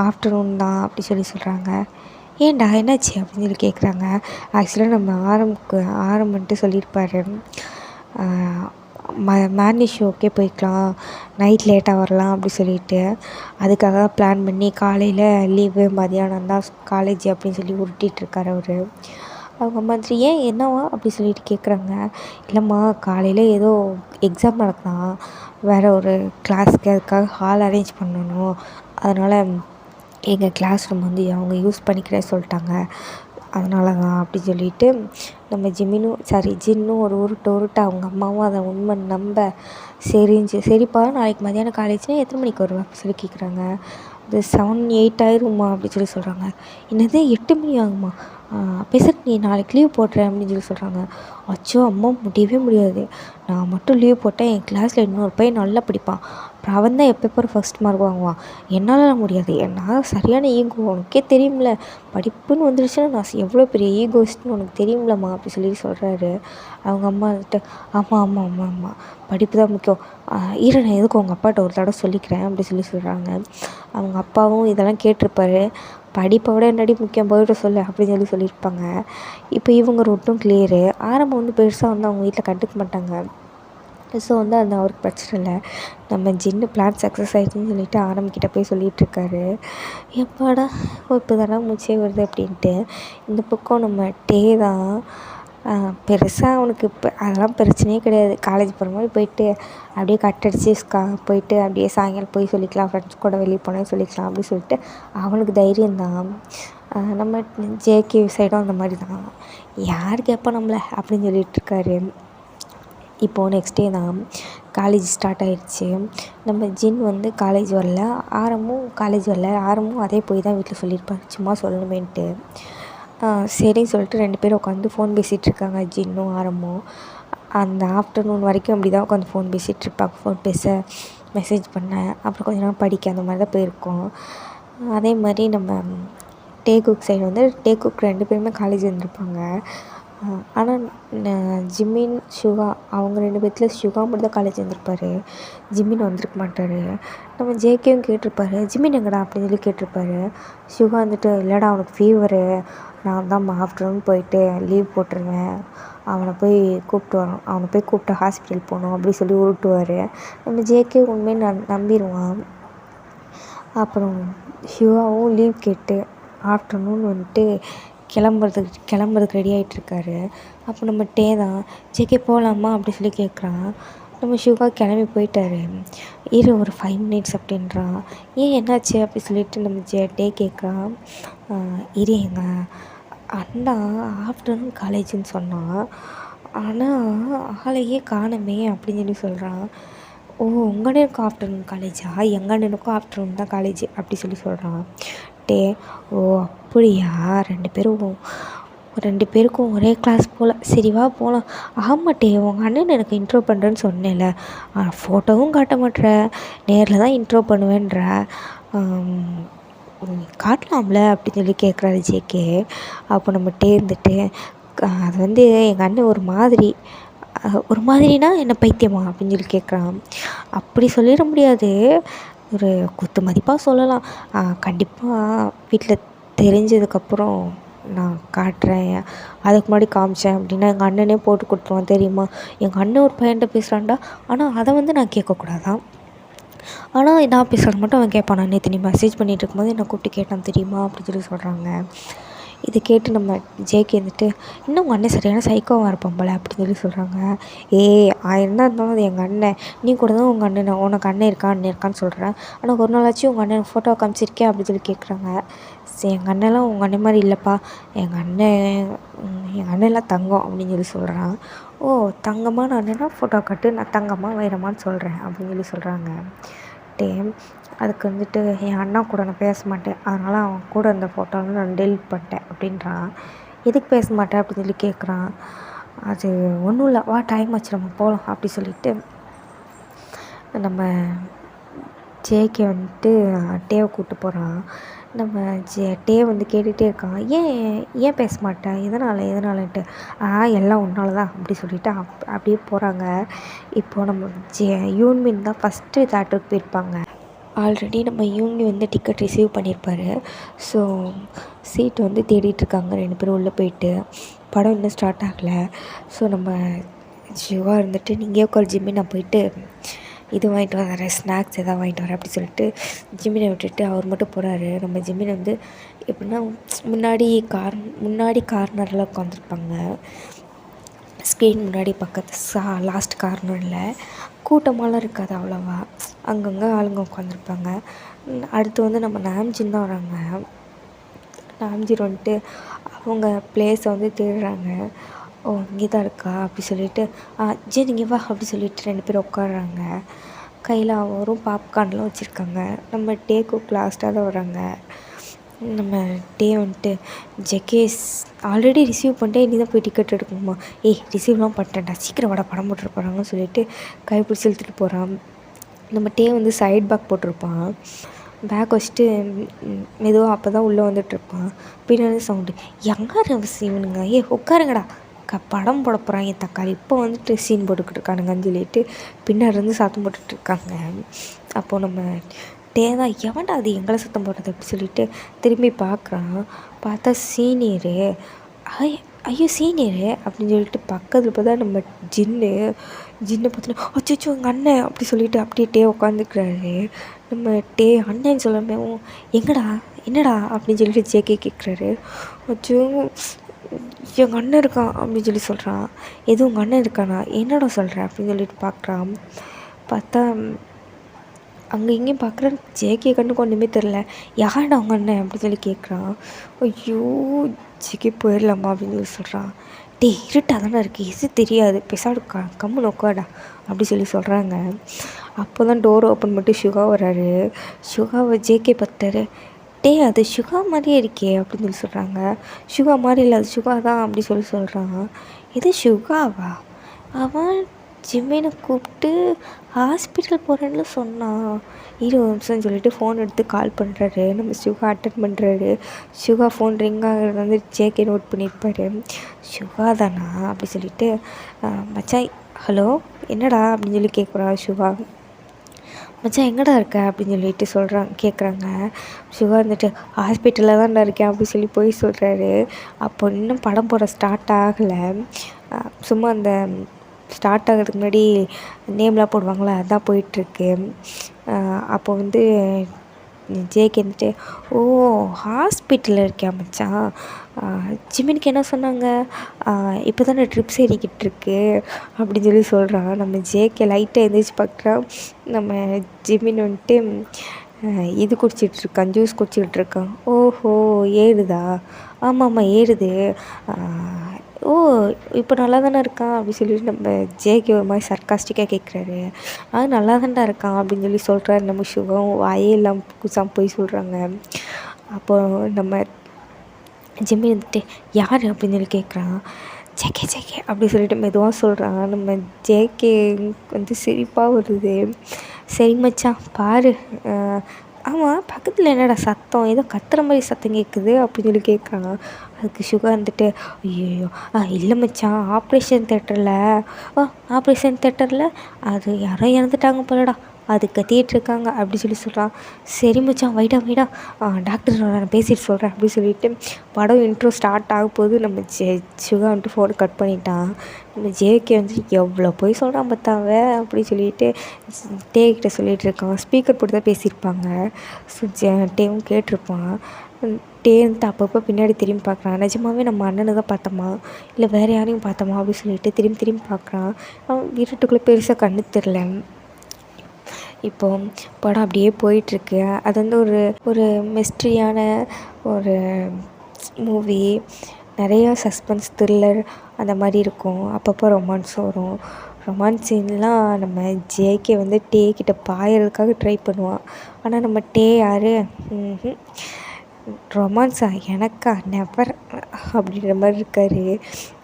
ஆஃப்டர்நூன் தான் அப்படி சொல்கிறாங்க. ஏன்டா என்னாச்சு அப்படின்னு சொல்லி கேட்குறாங்க. ஆக்சுவலாக நம்ம வந்துட்டு சொல்லியிருப்பார், மார்னிங் ஷோக்கே போய்க்கலாம், நைட் லேட்டாக வரலாம் அப்படி சொல்லிட்டு. அதுக்காக பிளான் பண்ணி காலையில் லீவு, மதியானம் தான் காலேஜ் அப்படின்னு சொல்லி உருட்டிகிட்ருக்காரு அவர். அவங்க அம்மா வந்துட்டு ஏன் என்னவா அப்படி சொல்லிட்டு கேட்குறாங்க. இல்லைம்மா, காலையில் ஏதோ எக்ஸாம் நடக்கலாம், வேறு ஒரு கிளாஸுக்கு, அதுக்காக ஹால் அரேஞ்ச் பண்ணணும், அதனால் எங்கள் கிளாஸ் ரூம் வந்து அவங்க யூஸ் பண்ணிக்கிறேன்னு சொல்லிட்டாங்க, அதனால தான் அப்படி சொல்லிட்டு நம்ம ஜின்னும் ஒரு உருட்டு அவங்க அம்மாவும் அதை உண்மை நம்ப சரிப்பா நாளைக்கு மதியானம் காலேஜ்னால் எத்தனை மணிக்கு வருவா அப்படி சொல்லி கேட்குறாங்க. அது 7-8 ஆயிரும்மா அப்படி சொல்கிறாங்க. என்னது 8 மணி ஆகுமா, பேசிட்டு நீ நாளைக்கு லீவ் போடுறேன் அப்படின்னு சொல்கிறாங்க. அச்சோ அம்மா, முடியவே முடியாது, நான் மட்டும் லீவ் போட்டேன் என் கிளாஸில் இன்னொரு பையன் நல்லா படிப்பான், அப்புறம் அவன் தான் எப்போ ஃபஸ்ட் மார்க் வாங்குவான், என்னாலலாம் முடியாது, நான் சரியான ஈகோ, உனக்கே தெரியும்ல, படிப்புன்னு வந்துடுச்சுன்னா நான் எவ்வளோ பெரிய ஈகோஸ்ட்னு உனக்கு தெரியும்லம்மா அப்படி சொல்கிறாரு. அவங்க அம்மா வந்துட்டு ஆமாம் படிப்பு தான் முக்கியம், நான் எதுக்கு உங்கள் அப்பாட்ட ஒரு தடவை சொல்லிக்கிறேன் அப்படி சொல்கிறாங்க. அவங்க அப்பாவும் இதெல்லாம் கேட்டிருப்பாரு. படிப்பை விட என்னடி முக்கியம், போய்ட்டு சொல்லு அப்படின்னு சொல்லியிருப்பாங்க. இப்போ இவங்க ரொட்டும் கிளியரு. ஆரம்பம் வந்து பெருசாக வந்து அவங்க வீட்டில் கண்டுக்க மாட்டாங்க. ஸோ வந்து அது அவருக்கு பிரச்சனை இல்லை. நம்ம ஜின்னு பிளான் சக்ஸஸ் ஆகிடுச்சின்னு சொல்லிட்டு ஆரம்பிக்கிட்ட போய் சொல்லிகிட்ருக்காரு. எப்பாடா இப்போ தானே மூச்சே வருது அப்படின்ட்டு. இந்த பக்கம் நம்ம டே தான் பெருசாக அவனுக்கு இப்போ அதெல்லாம் பிரச்சனையே கிடையாது. காலேஜ் போகிற மாதிரி போயிட்டு அப்படியே கட் அடித்து போயிட்டு அப்படியே சாயங்காலம் போய் சொல்லிக்கலாம், ஃப்ரெண்ட்ஸ் கூட வெளியே போனேன்னு சொல்லிக்கலாம் அப்படின்னு சொல்லிட்டு அவனுக்கு தைரியம்தான். நம்ம ஜேகே சைடும் அந்த மாதிரி தான், யார் கேட்பா நம்மளை அப்படின்னு சொல்லிகிட்ருக்காரு. இப்போது நெக்ஸ்ட் டே தான் காலேஜ் ஸ்டார்ட் ஆகிடுச்சு. நம்ம ஜின் வந்து காலேஜ் வரல, ஆரமும் அதே போய் தான் வீட்டில் சொல்லியிருப்பார், சும்மா சொல்லணுமேன்ட்டு. சரின்னு சொல்லிட்டு 2 பேரும் உட்காந்து ஃபோன் பேசிகிட்ருக்காங்க, ஜின்னும் ஆரமும். அந்த ஆஃப்டர்நூன் வரைக்கும் அப்படி தான் உட்காந்து ஃபோன் பேசிகிட்ருப்பாங்க. ஃபோன் பேச, மெசேஜ் பண்ண, அப்புறம் கொஞ்ச நேரம் படிக்க, அந்த மாதிரி தான் போயிருக்கோம். அதே மாதிரி நம்ம டேகுக் சைடு வந்து டேகுக் 2 பேருமே காலேஜ் வந்திருப்பாங்க. ஆனால் ஜிம்மின் சுகா அவங்க 2 பேர்த்தில் சுகா மட்டும் தான் காலேஜ் வந்திருப்பார், ஜிம்மின் வந்திருக்க மாட்டார். நம்ம ஜேகேவும் கேட்டிருப்பாரு, ஜிம்மின் எங்கடா அப்படின்னு சொல்லி கேட்டிருப்பாரு. சுகா வந்துட்டு இல்லைடா அவனுக்கு ஃபீவரு, நான் தான் ஆஃப்டர்நூன் போயிட்டு லீவ் போட்டுருவேன், அவனை போய் கூப்பிட்டு ஹாஸ்பிட்டல் போகணும் அப்படி சொல்லி உருட்டுவார். நம்ம ஜேகே உண்மையை நம்பிடுவான். அப்புறம் சிவாவும் லீவ் கேட்டு ஆஃப்டர்நூன் வந்துட்டு கிளம்புறதுக்கு ரெடி ஆகிட்ருக்காரு. அப்போ நம்ம டே தான் ஜேகே போகலாமா அப்படி சொல்லி கேட்குறான். நம்ம சிவா கிளம்பி போயிட்டாரு. ஒரு 5 மினிட்ஸ் அப்படின்றான். ஏன் என்னாச்சு அப்படி சொல்லிட்டு நம்ம டே கேட்குறான். எங்கள் அண்ணா ஆஃப்டர்நூன் காலேஜுன்னு சொன்னான், ஆனால் ஆளையே காணுமே அப்படின்னு சொல்கிறான். ஓ, உங்கள் அண்ணனுக்கும் ஆஃப்டர்நூன் காலேஜா, எங்கள் அண்ணனுக்கும் ஆஃப்டர்நூன் தான் காலேஜ் அப்படி சொல்கிறான். ஓ அப்படியா, 2 பேருக்கும் ஒரே கிளாஸ் போல், சரி வா போகலாம். ஆமாட்டே, உங்கள் அண்ணன் எனக்கு இன்ட்ரோ பண்ணுறேன்னு சொன்னேன்ல, ஃபோட்டோவும் காட்ட மாட்டேற, நேரில் தான் இன்ட்ரோ பண்ணுவேன்ற, காட்டலாம்ல அப்படின்னு சொல்லி கேட்குறாரு ஜேகே. அப்போ நம்ம இருந்துட்டு அது வந்து எங்கள் அண்ணன் ஒரு மாதிரினா என்ன பைத்தியமா அப்படின்னு சொல்லி கேட்குறான். அப்படி சொல்லிட முடியாது, ஒரு குத்து மதிப்பாக சொல்லலாம். கண்டிப்பாக வீட்டில் தெரிஞ்சதுக்கப்புறம் நான் காட்டுறேன், அதுக்கு முன்னாடி காமிச்சேன் அப்படின்னா எங்கள் அண்ணனே போட்டு கொடுத்துருவான் தெரியுமா. எங்கள் அண்ணன் ஒரு பையன்கிட்ட பேசுகிறான்டா, ஆனால் அதை வந்து நான் கேட்கக்கூடாதான். ஆனால் நான் பேசுகிறது மட்டும் அவன் கேட்பான். நான் நேற்று நீ மெசேஜ் பண்ணிகிட்டு இருக்கும்போது என்னை கூப்பிட்டு கேட்டான் தெரியுமா அப்படின்னு சொல்லி சொல்கிறாங்க. இதை கேட்டு நம்ம ஜேகே வந்துட்டு, இன்னும் உங்கள் அண்ணன் சரியான சைக்கோவாக இருப்பான் போல அப்படின்னு சொல்லி சொல்கிறாங்க. என்ன இருந்தாலும் அது எங்கள் அண்ணன், நீ கூட தான் உங்கள் அண்ணன், உனக்கு அண்ணன் இருக்கான்னு சொல்கிறேன், ஆனால் ஒரு நாளாச்சும் உங்கள் அண்ணன் ஃபோட்டோ காமிச்சிருக்கேன் அப்படின்னு சொல்லி கேட்குறாங்க. சரி, எங்கள் அண்ணன்லாம் உங்கள் அண்ணன் மாதிரி இல்லைப்பா, எங்கள் அண்ணன்லாம் தங்கம் அப்படின்னு சொல்லி சொல்கிறான். ஓ, தங்கமான அண்ணனா ஃபோட்டோ காட்டு, நான் தங்கம்மா வைரமான்னு சொல்கிறேன் அப்படின்னு சொல்லி சொல்கிறாங்க. அதுக்கு வந்துட்டு என் அண்ணா கூட நான் பேச மாட்டேன், அதனால் அவன் கூட அந்த ஃபோட்டோவில் நான் டெலிட் பண்ணிட்டேன் அப்படின்றான். எதுக்கு பேச மாட்டேன் அப்படின்னு சொல்லி கேட்குறான். அது ஒன்றும் இல்லை, வா டைம் ஆச்சு நம்ம போகலாம் அப்படி சொல்லிவிட்டு நம்ம ஜேகே வந்துட்டு டேவை கூப்பிட்டு போகிறான். நம்ம டே வந்து கேட்டுகிட்டே இருக்கான், ஏன் பேச மாட்டேன், எதனாலன்ட்டு. எல்லாம் உன்னால தான் அப்படி சொல்லிவிட்டு அப்படியே போகிறாங்க. இப்போது நம்ம யூன்மின் தான் ஃபஸ்ட்டு தேட்டருக்கு போயிருப்பாங்க. ஆல்ரெடி நம்ம யூனி வந்து டிக்கெட் ரிசீவ் பண்ணியிருப்பார். ஸோ சீட் வந்து தேடிட்டுருக்காங்க 2 பேரும் உள்ளே போயிட்டு. படம் இன்னும் ஸ்டார்ட் ஆகலை. ஸோ நம்ம சிவா இருந்துட்டு, நீங்கள் உட்கார் ஜிம்மி, நான் போயிட்டு இது வாங்கிட்டு வரேன், ஸ்நாக்ஸ் எதாவது வாங்கிட்டு வரேன் அப்படி சொல்லிட்டு ஜிம்மினை விட்டுட்டு அவர் மட்டும் போகிறாரு. நம்ம ஜிம்மினை வந்து எப்படின்னா முன்னாடி கார்னரில் உட்காந்துருப்பாங்க. ஸ்க்ரீன் முன்னாடி பக்கத்து லாஸ்ட் கார்னரில் கூட்டமாலாம் இருக்காது அவ்வளோவா, அங்கங்கே ஆளுங்க உட்காந்துருப்பாங்க. அடுத்து வந்து நம்ம நாம்ஜின் தான் வராங்க. நாம்ஜின் வந்துட்டு அவங்க பிளேஸை வந்து தேடுறாங்க. ஓ, இங்கே தான் இருக்கா அப்படி சொல்லிவிட்டு, ஜே நீங்கள் வா அப்படி சொல்லிவிட்டு 2 பேரும் உட்காடுறாங்க. கையில் அவரும் பாப்கார்ன்லாம் வச்சுருக்காங்க. நம்ம டேக்கு லாஸ்ட்டாக தான் வராங்க. நம்ம டே வந்துட்டு, ஜெகேஸ் ஆல்ரெடி ரிசீவ் பண்ணிட்டே, இனி தான் போய் டிக்கெட் எடுக்கணுமா, ரிசீவ்லாம் பண்ணிட்டேன்டா, சீக்கிரம் வாடா படம் போட்டுட்டு போகிறாங்கன்னு சொல்லிட்டு கைப்பிடிச்சி இழுத்துட்டு போகிறான். நம்ம டே வந்து சைட் பேக் போட்டிருப்பான். பேக் வச்சுட்டு மெதுவாக அப்போ தான் உள்ளே வந்துட்டுருப்பான். பின்னாடி சவுண்டு, யார் இவனுங்க, உட்காருங்கடா, படம் போட போகிறாங்க தக்காளி, இப்போ வந்துட்டு சீன் போட்டுக்கிட்டு இருக்கானுங்கன்னு சொல்லிட்டு பின்னாடி இருந்து சத்தம் போட்டுட்ருக்காங்க. அப்போது நம்ம டே தான், எவன்டா அது எங்களை சத்தம் போடுறது அப்படி சொல்லிட்டு திரும்பி பார்க்குறான். பார்த்தா சீனியரு. ஐயோ சீனியரு அப்படின்னு சொல்லிட்டு பக்கத்தில் பார்த்தா நம்ம ஜின்னு பார்த்தோன்னா, அச்சோ எங்கள் அண்ணன் அப்படி சொல்லிட்டு அப்படியே டே உட்காந்துக்கிறாரு. நம்ம டே அண்ணன்னு சொல்லாமே, என்னடா அப்படின்னு சொல்லிட்டு ஜேகே கேட்குறாரு. அச்சோ எங்கள் அண்ணன் இருக்கான் அப்படின்னு சொல்லி சொல்கிறான். எதுவும் உங்கள் அண்ணன் இருக்கானா, என்னடா சொல்கிறேன் அப்படின்னு சொல்லிட்டு பார்க்குறான். பார்த்தா அங்கே இங்கேயும் பார்க்குறேன், ஜேகே கண்ணுக்கு ஒன்றுமே தெரில. யார்டா அவங்க அண்ணன் அப்படின்னு சொல்லி கேட்குறான். ஐயோ ஜேகே போயிடலாமா அப்படின்னு சொல்லி சொல்கிறான். இருட்டாக தானே இருக்குது, எது தெரியாது, பெசாடு கம்முன்னு உட்காடா அப்படி சொல்லி சொல்கிறாங்க. அப்போ தான் டோர் ஓப்பன் பண்ணிட்டு சுகா வர்றாரு. சுகாவை ஜேகே பார்த்தாரு. அது சுகா மாதிரியே இருக்கே அப்படின்னு சொல்லி சொல்கிறாங்க. சுகா மாதிரி இல்லை, அது சுகா தான் அப்படி சொல்லி சொல்கிறான். இது சுகாவா, அவன் ஜிம்மினை கூப்பிட்டு ஹாஸ்பிட்டல் போகிறேன்னு சொன்னான். 20 நிமிஷம்னு சொல்லிட்டு ஃபோன் எடுத்து கால் பண்ணுறாரு. நம்ம சுகா அட்டன் பண்ணுறாரு. சுகா ஃபோன் ரிங் ஆகிறது வந்து ஜேகே நோட் பண்ணியிருப்பாரு. சுகா தானா அப்படி சொல்லிட்டு, மச்சான் ஹலோ என்னடா அப்படின்னு சொல்லி கேட்குறா சுகா. மச்சான் எங்கடா இருக்க அப்படின்னு சொல்லிட்டு கேட்குறாங்க. சுகா இருந்துட்டு, ஹாஸ்பிட்டலில் தான்டா இருக்கேன் அப்படி சொல்லி போய் சொல்கிறாரு. அப்போ இன்னும் படம் போட ஸ்டார்ட் ஆகலை. சும்மா அந்த ஸ்டார்ட் ஆகிறதுக்கு முன்னாடி நேம்லாம் போடுவாங்களே, அதான் போயிட்டுருக்கு. அப்போ வந்து ஜேகே வந்துட்டு, ஓ ஹாஸ்பிட்டலில் இருக்கியா மச்சான், ஜிம்மினுக்கு என்ன சொன்னாங்க, இப்போ தானே ட்ரிப்ஸ் ஏறிக்கிட்டு இருக்கு அப்படின்னு சொல்லி சொல்கிறான். நம்ம ஜேகே லைட்டாக எழுந்திரிச்சு பார்க்குறான். நம்ம ஜிம்மின் வந்துட்டு இது குடிச்சிட்ருக்கான், ஜூஸ் குடிச்சிக்கிட்டு ஓஹோ ஏறுதா, ஆமாம் ஏறுது, ஓ இப்போ நல்லா தானே இருக்கான் அப்படி சொல்லிட்டு நம்ம ஜேகே ஒரு மாதிரி சர்க்காஸ்டிக்காக கேட்குறாரு. நல்லா தான்டா இருக்கான் அப்படின்னு சொல்லி சொல்கிறாரு. நம்ம சுகம் வாயே எல்லாம் குசாம போய் சொல்கிறாங்க. அப்போது நம்ம ஜிம்மி வந்துட்டு, யார் அப்படின்னு சொல்லி கேட்குறான். ஜேகே அப்படி சொல்லிட்டு மெதுவாக சொல்கிறான். நம்ம ஜேகே வந்து சிரிப்பாக வருது. சரி மச்சான் பாரு, ஆமாம் பக்கத்தில் என்னடா சத்தம், ஏதோ கத்துற மாதிரி சத்தம் கேட்குது அப்படின்னு சொல்லி கேட்குறான். அதுக்கு சுகா வந்துட்டு, ஐயோ இல்லை மச்சான், ஆப்ரேஷன் தேட்டரில் அது யாரோ இறந்துட்டாங்க போலடா, அது கத்திகிட்ருக்காங்க அப்படி சொல்கிறான். சரி மச்சான் வைடா வைடா, டாக்டர் நான் பேசிட்டு சொல்கிறேன் அப்படி சொல்லிவிட்டு படம் இன்ட்ரோ ஸ்டார்ட் ஆக போது நம்ம சுகா வந்துட்டு ஃபோனை கட் பண்ணிட்டான். நம்ம ஜேகே வந்து எவ்வளோ போய் சொல்கிறான் பார்த்தாவ அப்படி சொல்லிட்டு டேக்கிட்ட சொல்லிகிட்டு இருக்கான். ஸ்பீக்கர் போட்டு தான் பேசியிருப்பாங்க. ஸோ டேவும் கேட்டிருப்பான். டே வந்துட்டு அப்பப்போ பின்னாடி திரும்பி பார்க்குறான். நிஜமாவே நம்ம அண்ணனை தான் பார்த்தோமா இல்லை வேறு யாரையும் பார்த்தோமா அப்படின்னு சொல்லிட்டு திரும்பி திரும்பி பார்க்குறான். அவன் இருட்டுக்குள்ளே பெருசாக கண்ணு தெரில. இப்போ படம் அப்படியே போயிட்டுருக்கு. அது வந்து ஒரு மிஸ்ட்ரியான ஒரு மூவி. நிறையா சஸ்பென்ஸ் த்ரில்லர் அந்த மாதிரி இருக்கும். அப்பப்போ ரொமான்ஸும் வரும். ரொமான்ஸ் சீன்லாம் நம்ம ஜேகே வந்து டே கிட்ட பாயறதுக்காக ட்ரை பண்ணுவான். ஆனால் நம்ம டே யார் ரொமான்ஸா எனக்கா நெவர் அப்படின்ற மாதிரி இருக்கார்.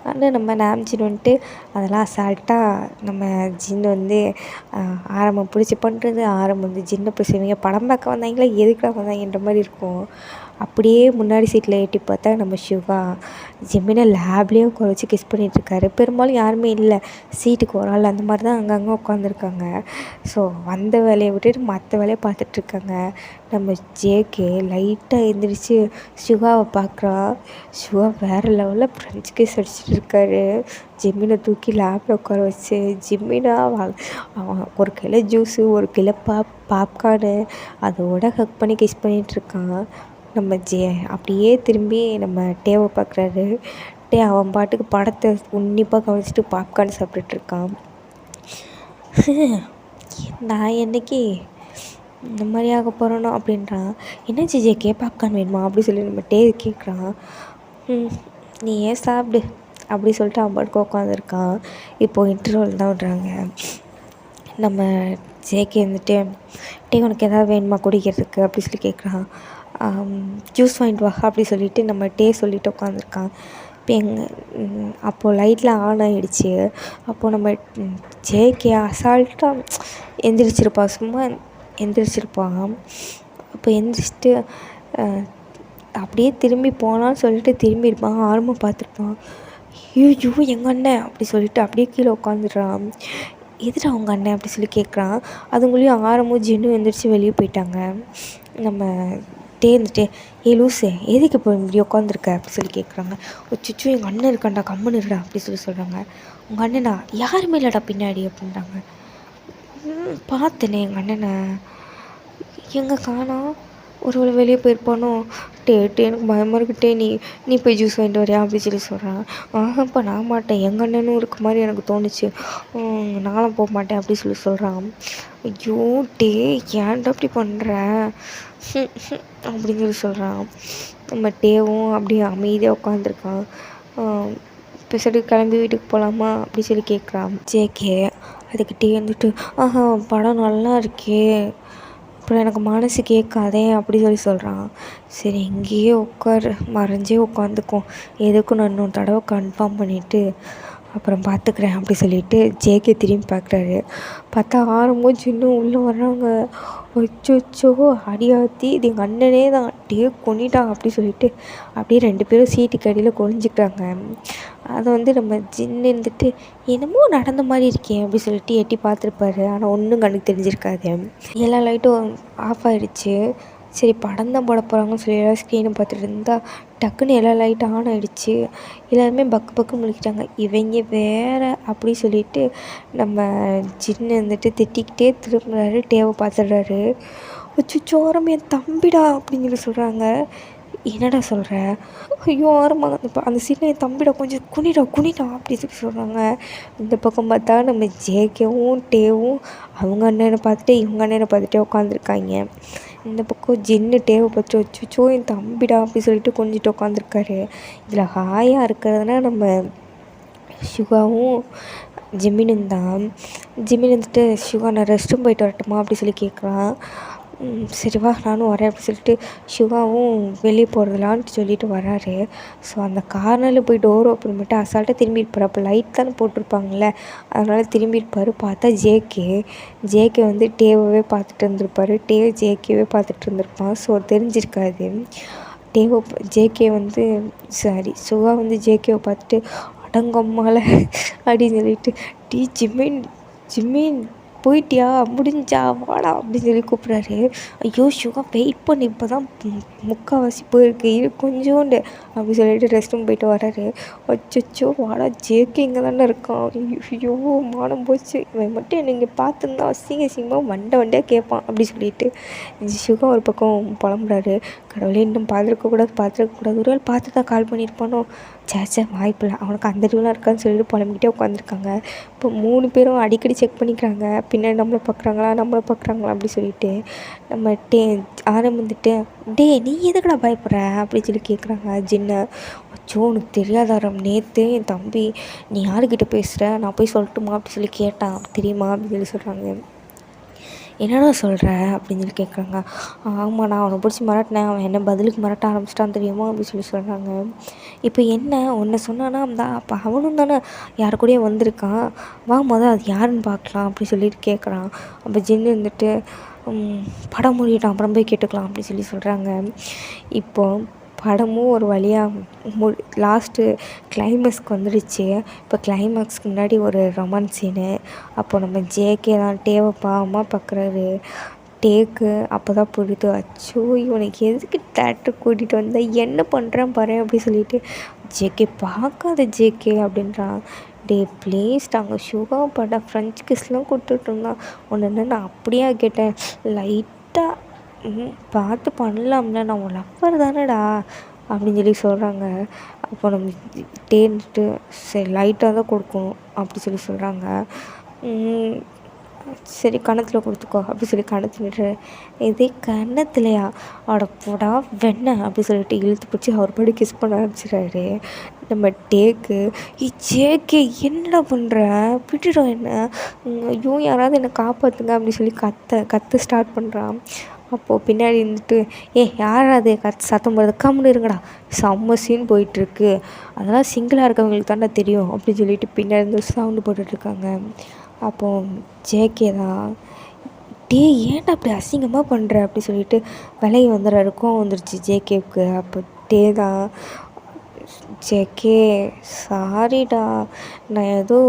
ஆனால் நம்ம நாம்ஜின் வந்துட்டு அதெல்லாம் அசால்ட்டாக நம்ம ஜின் வந்து ஆரம்பம் பிடிச்சி பண்ணுறது, ஆரம்பம் வந்து ஜின்னை பிடிச்சவங்க படம் பார்க்க வந்தாங்களா எதுக்குடா வந்தாங்கன்ற மாதிரி இருக்கும். அப்படியே முன்னாடி சீட்டில் ஏட்டி பார்த்தா நம்ம சிவா ஜிம்மினை லேப்லேயே உட்கார வச்சு கிஸ் பண்ணிகிட்ருக்காரு. பெரும்பாலும் யாருமே இல்லை, சீட்டுக்கு ஒரு ஆள் அந்த மாதிரி தான் அங்கங்கே உட்காந்துருக்காங்க. ஸோ வந்த வேலையை விட்டுட்டு மற்ற வேலையை பார்த்துட்ருக்காங்க. நம்ம ஜேகே லைட்டாக எழுந்திரிச்சு சிவாவை பார்க்குறான். சிவா வேறு லெவலில் ஃப்ரெஞ்ச் கிஸ் அடிச்சுட்டு இருக்காரு. ஜிம்மினை தூக்கி லேப்பில் உட்கார வச்சு ஜிம்மினா அவன் ஒரு கிலோ ஜூஸு ஒரு கிலோ பாப்கார்னு அதோட ஹக் பண்ணி கிஸ் பண்ணிகிட்ருக்கான். நம்ம அப்படியே திரும்பி நம்ம டேவை பார்க்குறாரு. டே அவன் பாட்டுக்கு படத்தை உன்னிப்பாக கவனிச்சிட்டு பாப்கார்ன் சாப்பிட்டுட்ருக்கான். நான் என்னைக்கு இந்த மாதிரி ஆக போகிறோனோ அப்படின்றான். என்ன ஜேகே பாப்கார்ன் வேணுமா அப்படி சொல்லி நம்ம டே கேட்குறான். நீ ஏன் சாப்பிடு அப்படி சொல்லிட்டு அவன் பாட்டுக்கு உட்காந்துருக்கான். இப்போது இன்டர்வல் தான் விட்றாங்க. நம்ம ஜேகே வந்துட்டு டே உனக்கு எதாவது வேணுமா குடிக்கிறதுக்கு அப்படி சொல்லி கேட்குறான். ஜூஸ் வாங்கிட்டு வா அப்படி சொல்லிவிட்டு நம்ம டே சொல்லிவிட்டு உட்காந்துருக்கான். இப்போ அப்போது லைட்லாம் ஆன் ஆகிடுச்சு. அப்போது நம்ம ஜேகே அசால்ட்டாக எந்திரிச்சிருப்பான். சும்மா எந்திரிச்சிருப்பான். அப்போ எந்திரிச்சிட்டு அப்படியே திரும்பி போனான்னு சொல்லிட்டு திரும்பி இருப்பான். ஆரம்பம் பார்த்துருப்பான். ஐயோ எங்கள் அண்ணன் அப்படி சொல்லிட்டு அப்படியே கீழே உட்காந்துடுறான். எதுடா அவங்க அண்ணன் அப்படி சொல்லி கேட்குறான். அதுங்களையும் ஆரம்பம் ஜின்னும் எந்திரிச்சு வெளியே போயிட்டாங்க. நம்ம இருந்துட்டு லூசு எதுக்கு இப்போ இப்படி உட்காந்துருக்க அப்படி சொல்லி கேட்குறாங்க. அச்சச்சோ எங்கள் அண்ணன் இருக்காண்டா கம்முன்னு இருடா அப்படி சொல்லி சொல்கிறாங்க. உங்கள் அண்ணனா யாருமே இல்லைடா பின்னாடி அப்படின்றாங்க. பார்த்தேனே எங்கள் அண்ணனை எங்கே காணோம், ஒருவேளை வெளியே போயிருப்பானோ. எனக்கு பயமாக இருக்குட்டே, நீ போய் ஜூஸ் வாங்கிட்டு வரியா அப்படி சொல்லி சொல்கிறான். ஆஹாப்பா நான் மாட்டேன், எங்கள் அண்ணனும் இருக்க மாதிரி எனக்கு தோணுச்சு, நானும் போக மாட்டேன் அப்படி சொல்லி சொல்கிறான். ஐயோ டே ஏன்டா அப்படி பண்ணுற அப்படின்னு சொல்லி சொல்கிறான். நம்ம டேவும் அப்படியே அமைதியாக உட்காந்துருக்கான். இப்போ சரி கிளம்பி வீட்டுக்கு போகலாமா அப்படி சொல்லி கேட்குறான் ஜேகே. அதுக்கு டே வந்துட்டு படம் நல்லா இருக்கே, அப்புறம் எனக்கு மனசு கேட்காதே அப்படி சொல்லி சொல்கிறான். சரி இங்கேயே உட்காரு, மறைஞ்சே உட்காந்துக்கும், எதுக்கும் நான் இன்னொரு தடவை கன்ஃபார்ம் பண்ணிவிட்டு அப்புறம் பார்த்துக்குறேன் அப்படி சொல்லிவிட்டு ஜேகே திரும்பி பார்க்குறாரு. பார்த்தா ஆரம்பம் சின்ன உள்ளே வர்றாங்க. அச்சோ அடியாத்தி இது எங்கள் அண்ணனே தான், டே கொன்னிட்டான் அப்படி சொல்லிட்டு அப்படியே 2 பேரும் சீட்டுக்கு அடியில் கொழிஞ்சிக்கிறாங்க. அதை வந்து நம்ம ஜின்னு இருந்துட்டு என்னமோ நடந்த மாதிரி இருக்கேன் அப்படி சொல்லிட்டு எட்டி பார்த்துருப்பாரு. ஆனால் ஒன்றும் கண்ணுக்கு தெரிஞ்சிருக்காது. எல்லா லைட்டும் ஆஃப் ஆகிடுச்சு. சரி படம் தான் போட போகிறாங்கன்னு சொல்லி எல்லாம் ஸ்க்ரீனை பார்த்துட்டு இருந்தால் டக்குன்னு எல்லா லைட்டும் ஆன் ஆகிடுச்சு. எல்லாருமே பக்கு முழிக்கிட்டாங்க. இவங்க வேறு அப்படி சொல்லிட்டு நம்ம ஜின்னு வந்துட்டு திட்டிக்கிட்டே திரும்புறாரு. டேவை பார்த்துடுறாரு. அச்சோ ஆரம்பம் என் தம்பிடா அப்படிங்கிற சொல்கிறாங்க. என்னடா சொல்கிற? ஐயோ ஆரம்பம் அந்த சீனில் என் தம்பிடா, கொஞ்சம் குனிடா அப்படி சொல்லி சொல்கிறாங்க. இந்த பக்கம் பார்த்தா நம்ம ஜேகேவும் டேவும் அவங்க அண்ணனை பார்த்துட்டு இவங்க அண்ணனை பார்த்துட்டே உட்காந்துருக்காங்க. இந்த பக்கம் ஜின்னு டேவை பார்த்து வச்சுச்சோ என் தம்பிடா அப்படி சொல்லிட்டு கொஞ்சிட்டு உட்காந்துருக்காரு. இதில் ஹாயாக இருக்கிறதுனா நம்ம சுகாவும் ஜிமினும் தான். ஜிமின் வந்துட்டு சுகா நான் ரெஸ்ட் ரூம் போயிட்டு வரட்டுமா அப்படி சொல்லி கேட்குறான். சரி வா நானும் வரேன் அப்படி சொல்லிட்டு சிவாவும் வெளியே போகிறதுலான்ட்டு சொல்லிட்டு வராரு. ஸோ அந்த கார்னரில் போய் டோர் ஓப்பன் பண்ணிட்டு அசால்ட்டாக திரும்பியிருப்பார். அப்போ லைட் தானே போட்டிருப்பாங்கள்ல, அதனால் திரும்பியிருப்பார். பார்த்தா ஜேகே வந்து டேவை பார்த்துட்டு இருந்திருப்பார். ஜேகேவே பார்த்துட்டு இருந்திருப்பான். ஸோ தெரிஞ்சிருக்காது. ஜேகே வந்து சுகா வந்து ஜேகேவை பார்த்துட்டு அடங்கம்மால அப்படின்னு சொல்லிட்டு ஜிம்மின் போயிட்டியா முடிஞ்சா வாடா அப்படின்னு சொல்லி கூப்பிட்றாரு. ஐயோ ஷுகா வெயிட் பண்ணி இப்போ தான் முக்கால்வாசி போயிருக்கு இது கொஞ்சோண்டு அப்படி சொல்லிட்டு ரெஸ்ட் ரூம் போயிட்டு வர்றாரு. அச்சோ வாடா ஜேகே இங்கே தானே இருக்கான். ஐயோ மானம் போச்சு, இவன் மட்டும் என்னை இங்கே பார்த்துருந்தா அசிங்கமாக வண்டையாக கேட்பான் அப்படி சொல்லிட்டு ஷுகா ஒரு பக்கம் புலம்புறாரு. கடவுளே இன்னும் பார்த்துருக்கக்கூடாது ஒரு வேளை பார்த்து தான் கால் பண்ணியிருப்பானோ. சேச்சே வாய்ப்பில்லை, அவனுக்கு அந்த இதுவெலாம் இருக்கான்னு சொல்லிட்டு புலம்பிக்கிட்டே உட்காந்துருக்காங்க. இப்போ 3 பேரும் அடிக்கடி செக் பண்ணிக்கிறாங்க, பின்னாடி நம்மளை பார்க்குறாங்களா அப்படி சொல்லிட்டு. நம்ம ஆரம்பிச்சுட்டு நீ எதுக்குடா பயப்படுற அப்படின்னு சொல்லி கேட்குறாங்க ஜின்னை. அச்சோ உனக்கு தெரியாதாரம், நேற்று என் தம்பி நீ யாருக்கிட்ட பேசுகிற நான் போய் சொல்லட்டுமா அப்படி சொல்லி கேட்டான் தெரியுமா அப்படின்னு சொல்லி சொல்கிறாங்க. என்னடா சொல்கிற அப்படின்னு சொல்லி கேட்குறாங்க. ஆமாம் நான் அவனை பிடிச்சி மிரட்டினேன், அவன் என்ன பதிலுக்கு மிரட்ட ஆரம்பிச்சிட்டான் தெரியுமா அப்படின்னு சொல்லி சொல்கிறாங்க. இப்போ என்ன உன்னை சொன்னானா அப்போ அவனும் தானே யார் கூடயே வந்திருக்கான், வா அது யாருன்னு பார்க்கலாம் அப்படி சொல்லிட்டு கேட்குறான். அப்போ ஜின்னு வந்துட்டு படம் மூடிட்டான் அப்புறம் போய் கேட்டுக்கலாம் அப்படி சொல்லி சொல்கிறாங்க. இப்போது படமும் ஒரு வழியாக லாஸ்ட்டு கிளைமேக்ஸ்க்கு வந்துடுச்சு. இப்போ கிளைமேக்ஸ்க்கு முன்னாடி ஒரு ரொமான்ஸ் சீனு. அப்போ நம்ம ஜேகே தான் டேவை பாவமாக பார்க்குறாரு. டேக்கு அப்போ தான் புரியுது, அச்சோ இவனுக்கு எதுக்கு தேட்டர் கூட்டிகிட்டு வந்தால் என்ன பண்ணுறான் பாரு அப்படி சொல்லிட்டு. ஜேகே பார்க்காத ஜேகே அப்படின்றான். ப்ளீஸ் நாங்கள் ஷுகா படம் ஃப்ரெஞ்ச் கிஸ்லாம் கொடுத்துட்ருந்தான் ஒன்று நான் அப்படியே கேட்டேன், லைட்டாக பார்த்து பண்ணலாம்ல, நான் உன் லவ்வர் தானேடா அப்படின்னு சொல்லி சொல்கிறாங்க. அப்போ நம்ம டேன்ட்டு சரி லைட்டாக தான் கொடுக்கணும் அப்படி சொல்லி சொல்கிறாங்க. சரி கன்னத்தில் கொடுத்துக்கோ அப்படி சொல்லி கன்னத்துல இதே கன்னத்துலையா அட போடா வெண்ணெய் அப்படி சொல்லிட்டு இழுத்து பிடிச்சி அவர் படி கிஸ் பண்ண ஆரம்பிச்சிடாரு. நம்ம டேக்கு ஜேகே என்னடா பண்ணுற விட்டுடும் என்ன, ஐயோ யாராவது என்னை காப்பாற்றுங்க அப்படி சொல்லி கத்த ஸ்டார்ட் பண்ணுறான். அப்போது பின்னாடி இருந்துட்டு யாராவது சத்தம் போடுறது கம்முன்னு இருங்கடா செம்ம சீன் போயிட்டுருக்கு, அதெல்லாம் சிங்கிளாக இருக்கவங்களுக்கு தானே தெரியும் அப்படின்னு சொல்லிட்டு பின்னாடி இருந்து சவுண்டு போட்டுட்ருக்காங்க. அப்போது ஜேகே தான் ஏன்டா அப்படி அசிங்கமாக பண்ணுற அப்படி சொல்லிட்டு விலகி வந்துடுறக்கும் வந்துருச்சு ஜேகேவுக்கு. அப்போ தான் ஜேகே சாரிடா நான் ஏதோ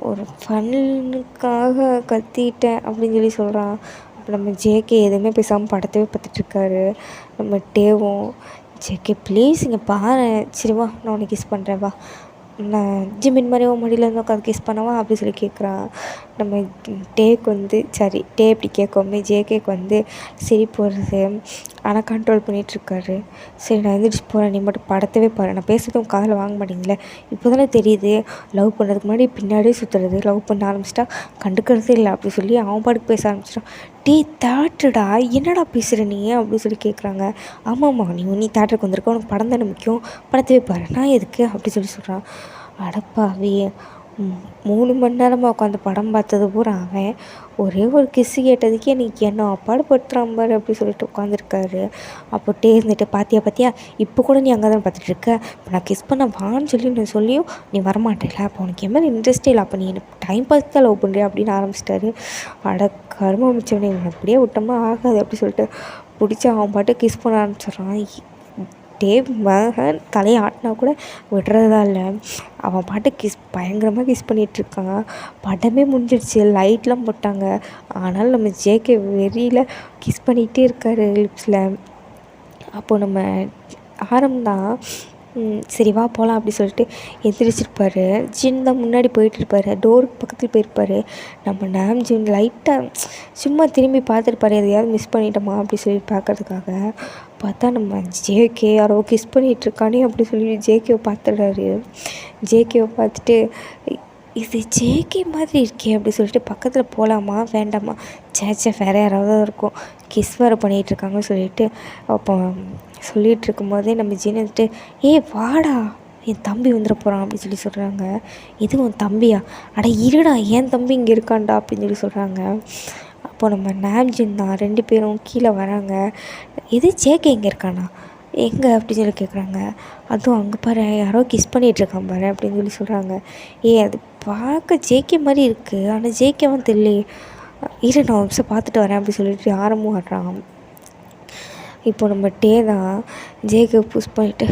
ஒரு ஃபன்னுக்காக கத்திட்டேன் அப்படின்னு சொல்லி சொல்கிறான். அப்போ நம்ம ஜேகே எதுவுமே பேசாமல் படத்தவே பார்த்துட்ருக்காரு. நம்ம டேவும் ஜேகே ப்ளீஸ் இங்கே பாரு, சரி வா நான் உனக்கு கிஸ் பண்ணுறேன் வா, நான் ஜிமின் மாதிரி உன் மடியில் இருந்து உட்காந்து கிஸ் பண்ணவா அப்படி சொல்லி கேட்குறான். நம்ம டேக்கு வந்து சரி டே இப்படி கேட்கவுமே ஜேகேக்கு வந்து சிரிப்பு வருது, ஆனால் கண்ட்ரோல் பண்ணிகிட்ருக்காரு. சரி நான் எந்திரிச்சு போகிறேன், நீ மட்டும் படத்தவே பாரு, நான் பேசுறதும் காதில் வாங்க மாட்டீங்களே, இப்போ தானே தெரியுது லவ் பண்ணுறதுக்கு முன்னாடி பின்னாடியே சுற்றுறது, லவ் பண்ண ஆரம்பிச்சிட்டா கண்டுக்கிறதே இல்லை அப்படி சொல்லி அவன் பாட்டுக்கு பேச ஆரம்பிச்சிட்டான். தேட்டருடா என்னடா பேசுகிற நீ அப்படி சொல்லி கேட்குறாங்க. ஆமாம்மா நீ தேட்டருக்கு வந்திருக்க, உனக்கு படம் தானே முக்கியம், படத்தவே பாரு, நான் எதுக்கு அப்படி சொல்லி சொல்கிறான். அடப்பாவே 3 மணி நேரமாக உட்காந்து படம் பார்த்தது பூரா அவன் ஒரே ஒரு கிஸ்ஸு கேட்டதுக்கே நீ என்ன அப்பாடு படுத்துறான் பாரு அப்படி சொல்லிட்டு உட்காந்துருக்காரு. அப்போ இருந்துட்டு பார்த்தியா இப்போ கூட நீ அங்கே தான் பார்த்துட்ருக்க, இப்போ நான் கிஸ் பண்ண வான்னு சொல்லி நான் சொல்லியும் நீ வரமாட்டேல, அப்போ உனக்கு என் மேலே இன்ட்ரெஸ்டே இல்லை, அப்போ நீ எனக்கு டைம் பாஸ் தான் லவ் பண்ணுறியா அப்படின்னு ஆரம்பிச்சிட்டாரு. கரும மிச்சவனே இவனை அப்படியே விட்டோம்னா ஆகாது அப்படி சொல்லிட்டு பிடிச்சி அவன் பாட்டு கிஸ் பண்ண ஆரம்பிச்சிட்றான். மகன் தலையை ஆட்டினா கூட விடுறதா இல்லை, அவன் பாட்டு பயங்கரமாக கிஸ் பண்ணிகிட்ருக்கான். படமே முடிஞ்சிடுச்சு, லைட்லாம் போட்டாங்க, ஆனாலும் நம்ம ஜேகே வெறியில் கிஸ் பண்ணிகிட்டே இருக்கார் லிப்ஸில். அப்போது நம்ம ஆரம்பம்தான் சரி வா போகலாம் அப்படி சொல்லிட்டு எந்திரிச்சிருப்பார். ஜின் தான் முன்னாடி போயிட்டுருப்பார், டோருக்கு பக்கத்தில் போயிருப்பார். நம்ம நாம் ஜின் லைட்டாக சும்மா திரும்பி பார்த்துருப்பாரு, எதையாவது மிஸ் பண்ணிட்டோமா அப்படி சொல்லி பார்க்கறதுக்காக. பார்த்தா நம்ம ஜேகே யாரோ கிஸ் பண்ணிகிட்ருக்கானே அப்படி சொல்லி ஜேகேவை பார்த்துடுறாரு. ஜேகேவை பார்த்துட்டு இது ஜேகே மாதிரி இருக்கே அப்படி சொல்லிட்டு பக்கத்தில் போகலாமா வேண்டாமா, சேச்சே வேறு யாராவது இருக்கும், கிஸ் வேறு பண்ணிகிட்ருக்காங்கன்னு சொல்லிட்டு அப்போ சொல்லிகிட்டு இருக்கும்போதே நம்ம ஜீன் வந்துட்டு வாடா என் தம்பி வந்துட போகிறான் அப்படின்னு சொல்லி சொல்கிறாங்க. இது உன் தம்பியா, அட இருடா என் தம்பி இங்கே இருக்கான்டா அப்படின்னு சொல்லி சொல்கிறாங்க. அப்போ நம்ம நாம்ஜின் தான் 2 பேரும் கீழே வராங்க. இது ஜேகே இங்கே இருக்கானா எங்கே அப்படின்னு சொல்லி கேட்குறாங்க. அதுவும் அங்கே பாரு யாரோ கிஸ் பண்ணிகிட்ருக்கான் பாரு அப்படின்னு சொல்லி சொல்கிறாங்க. அது பார்க்க ஜேகே மாதிரி இருக்குது, ஆனால் ஜேகேவும் தெரியலையே, நான் நிமிஷம் பார்த்துட்டு வரேன் அப்படி சொல்லிட்டு ஆரம்பம் வர்றான். இப்போ நம்ம டே தான் ஜேகே புஷ் பண்ணிவிட்டு